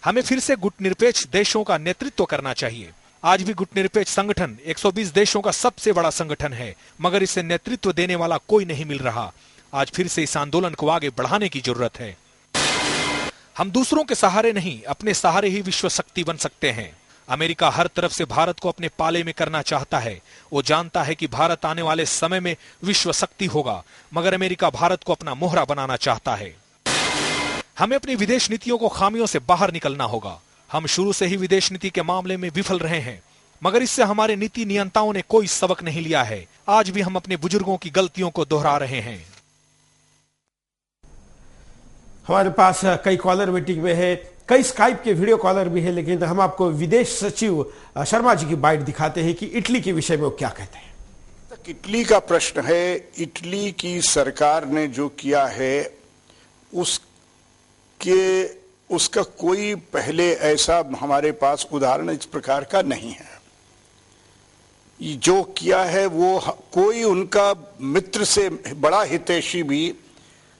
हमें फिर से गुटनिरपेक्ष देशों का नेतृत्व करना चाहिए। आज भी गुटनिरपेक्ष संगठन 120 देशों का सबसे बड़ा संगठन है, मगर इसे नेतृत्व देने वाला कोई नहीं मिल रहा। आज फिर से इस आंदोलन को आगे बढ़ाने की जरूरत है। हम दूसरों के सहारे नहीं, अपने सहारे ही विश्व शक्ति बन सकते हैं। अमेरिका हर तरफ से भारत को अपने पाले में करना चाहता है। वो जानता है कि भारत आने वाले समय में विश्व शक्ति होगा, मगर अमेरिका भारत को अपना मोहरा बनाना चाहता है। हमें अपनी विदेश नीतियों को खामियों से बाहर निकलना होगा। हम शुरू से ही विदेश नीति के मामले में विफल रहे हैं, मगर इससे हमारे नीति नियंताओं ने कोई सबक नहीं लिया है। आज भी हम अपने बुजुर्गों की गलतियों को दोहरा रहे हैं। हमारे पास कई कॉलर वेटिंग में है, कई स्काइप के वीडियो कॉलर भी है, लेकिन हम आपको विदेश सचिव शर्मा जी की बाइट दिखाते हैं कि इटली के विषय में वो क्या कहते हैं। इटली का प्रश्न है। इटली की सरकार ने जो किया है उसका कोई पहले ऐसा हमारे पास उदाहरण इस प्रकार का नहीं है। जो किया है वो कोई उनका मित्र से बड़ा हितैषी भी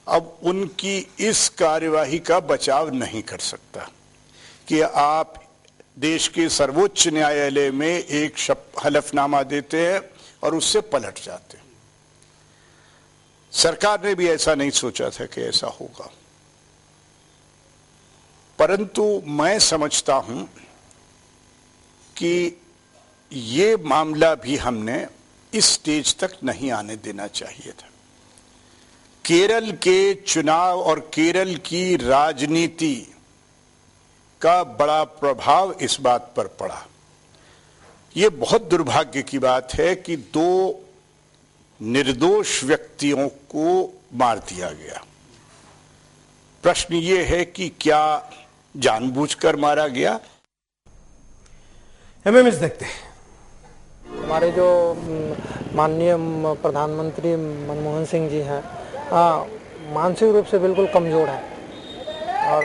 अब उनकी इस कार्यवाही का बचाव नहीं कर सकता कि आप देश के सर्वोच्च न्यायालय में एक हलफनामा देते हैं और उससे पलट जाते हैं। सरकार ने भी ऐसा नहीं सोचा था कि ऐसा होगा, परंतु मैं समझता हूं कि ये मामला भी हमने इस स्टेज तक नहीं आने देना चाहिए था। केरल के चुनाव और केरल की राजनीति का बड़ा प्रभाव इस बात पर पड़ा। ये बहुत दुर्भाग्य की बात है कि 2 निर्दोष व्यक्तियों को मार दिया गया। प्रश्न ये है कि क्या जानबूझकर मारा गया? एमएमएस देखते हैं। हमारे जो माननीय प्रधानमंत्री मनमोहन सिंह जी हैं, मानसिक रूप से बिल्कुल कमज़ोर है और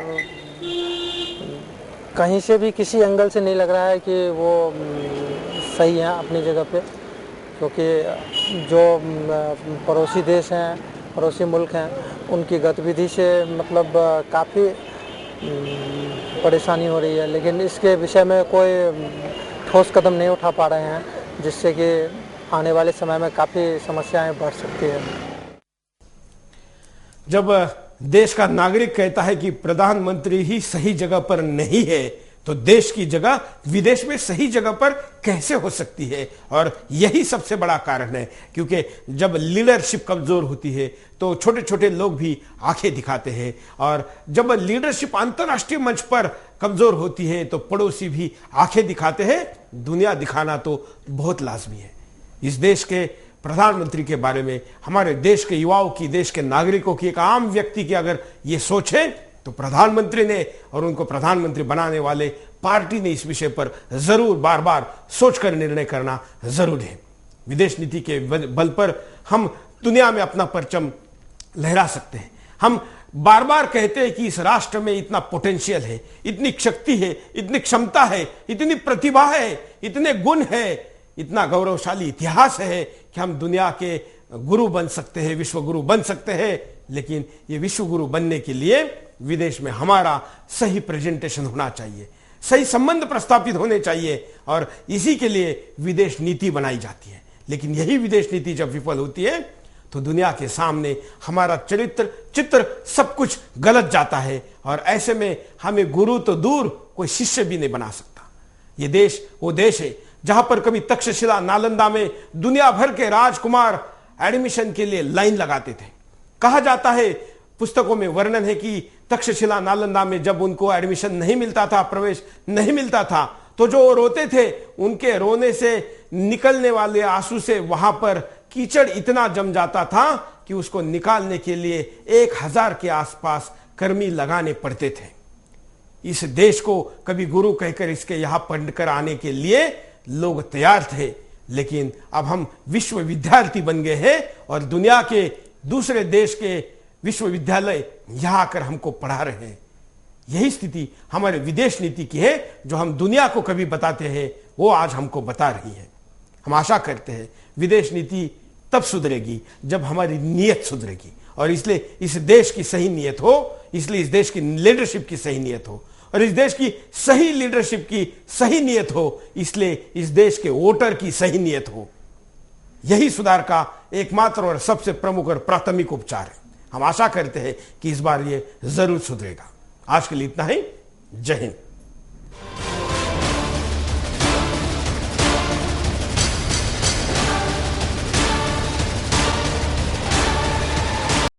कहीं से भी किसी एंगल से नहीं लग रहा है कि वो सही हैं अपनी जगह पे, क्योंकि जो पड़ोसी देश हैं, पड़ोसी मुल्क हैं, उनकी गतिविधि से मतलब काफ़ी परेशानी हो रही है, लेकिन इसके विषय में कोई ठोस कदम नहीं उठा पा रहे हैं, जिससे कि आने वाले समय में काफ़ी समस्याएं बढ़ सकती है। जब देश का नागरिक कहता है कि प्रधानमंत्री ही सही जगह पर नहीं है, तो देश की जगह विदेश में सही जगह पर कैसे हो सकती है? और यही सबसे बड़ा कारण है, क्योंकि जब लीडरशिप कमजोर होती है तो छोटे छोटे लोग भी आंखें दिखाते हैं, और जब लीडरशिप अंतर्राष्ट्रीय मंच पर कमजोर होती है तो पड़ोसी भी आंखें दिखाते हैं। दुनिया दिखाना तो बहुत लाजमी है। इस देश के प्रधानमंत्री के बारे में हमारे देश के युवाओं की, देश के नागरिकों की, एक आम व्यक्ति की अगर ये सोचे तो प्रधानमंत्री ने और उनको प्रधानमंत्री बनाने वाले पार्टी ने इस विषय पर जरूर बार बार सोचकर निर्णय करना जरूरी है। विदेश नीति के बल पर हम दुनिया में अपना परचम लहरा सकते हैं। हम बार बार कहते हैं कि इस राष्ट्र में इतना पोटेंशियल है, इतनी शक्ति है, इतनी क्षमता है, इतनी प्रतिभा है, इतने गुण है, इतना गौरवशाली इतिहास है कि हम दुनिया के गुरु बन सकते हैं, विश्व गुरु बन सकते हैं। लेकिन ये विश्व गुरु बनने के लिए विदेश में हमारा सही प्रेजेंटेशन होना चाहिए, सही संबंध प्रस्थापित होने चाहिए, और इसी के लिए विदेश नीति बनाई जाती है। लेकिन यही विदेश नीति जब विफल होती है तो दुनिया के सामने हमारा चित्र सब कुछ गलत जाता है, और ऐसे में हमें गुरु तो दूर कोई शिष्य भी नहीं बना सकता। ये देश वो देश है जहां पर कभी तक्षशिला नालंदा में दुनिया भर के राजकुमार एडमिशन के लिए लाइन लगाते थे। कहा जाता है, पुस्तकों में वर्णन है कि तक्षशिला नालंदा में जब उनको एडमिशन नहीं मिलता था, प्रवेश नहीं मिलता था, तो जो रोते थे उनके रोने से निकलने वाले आंसू से वहां पर कीचड़ इतना जम जाता था कि उसको निकालने के लिए 1000 के आसपास कर्मी लगाने पड़ते थे। इस देश को कभी गुरु कहकर इसके यहां पढ़कर आने के लिए लोग तैयार थे, लेकिन अब हम विश्व विद्यार्थी बन गए हैं और दुनिया के दूसरे देश के विश्वविद्यालय यहां आकर हमको पढ़ा रहे हैं। यही स्थिति हमारे विदेश नीति की है, जो हम दुनिया को कभी बताते हैं वो आज हमको बता रही है। हम आशा करते हैं विदेश नीति तब सुधरेगी जब हमारी नीयत सुधरेगी, और इसलिए इस देश की सही नीयत हो, इसलिए इस देश की लीडरशिप की सही नीयत हो, और इस देश की सही लीडरशिप की सही नीयत हो, इसलिए इस देश के वोटर की सही नीयत हो। यही सुधार का एकमात्र और सबसे प्रमुख और प्राथमिक उपचार है। हम आशा करते हैं कि इस बार ये जरूर सुधरेगा। आज के लिए इतना ही। जय हिंद।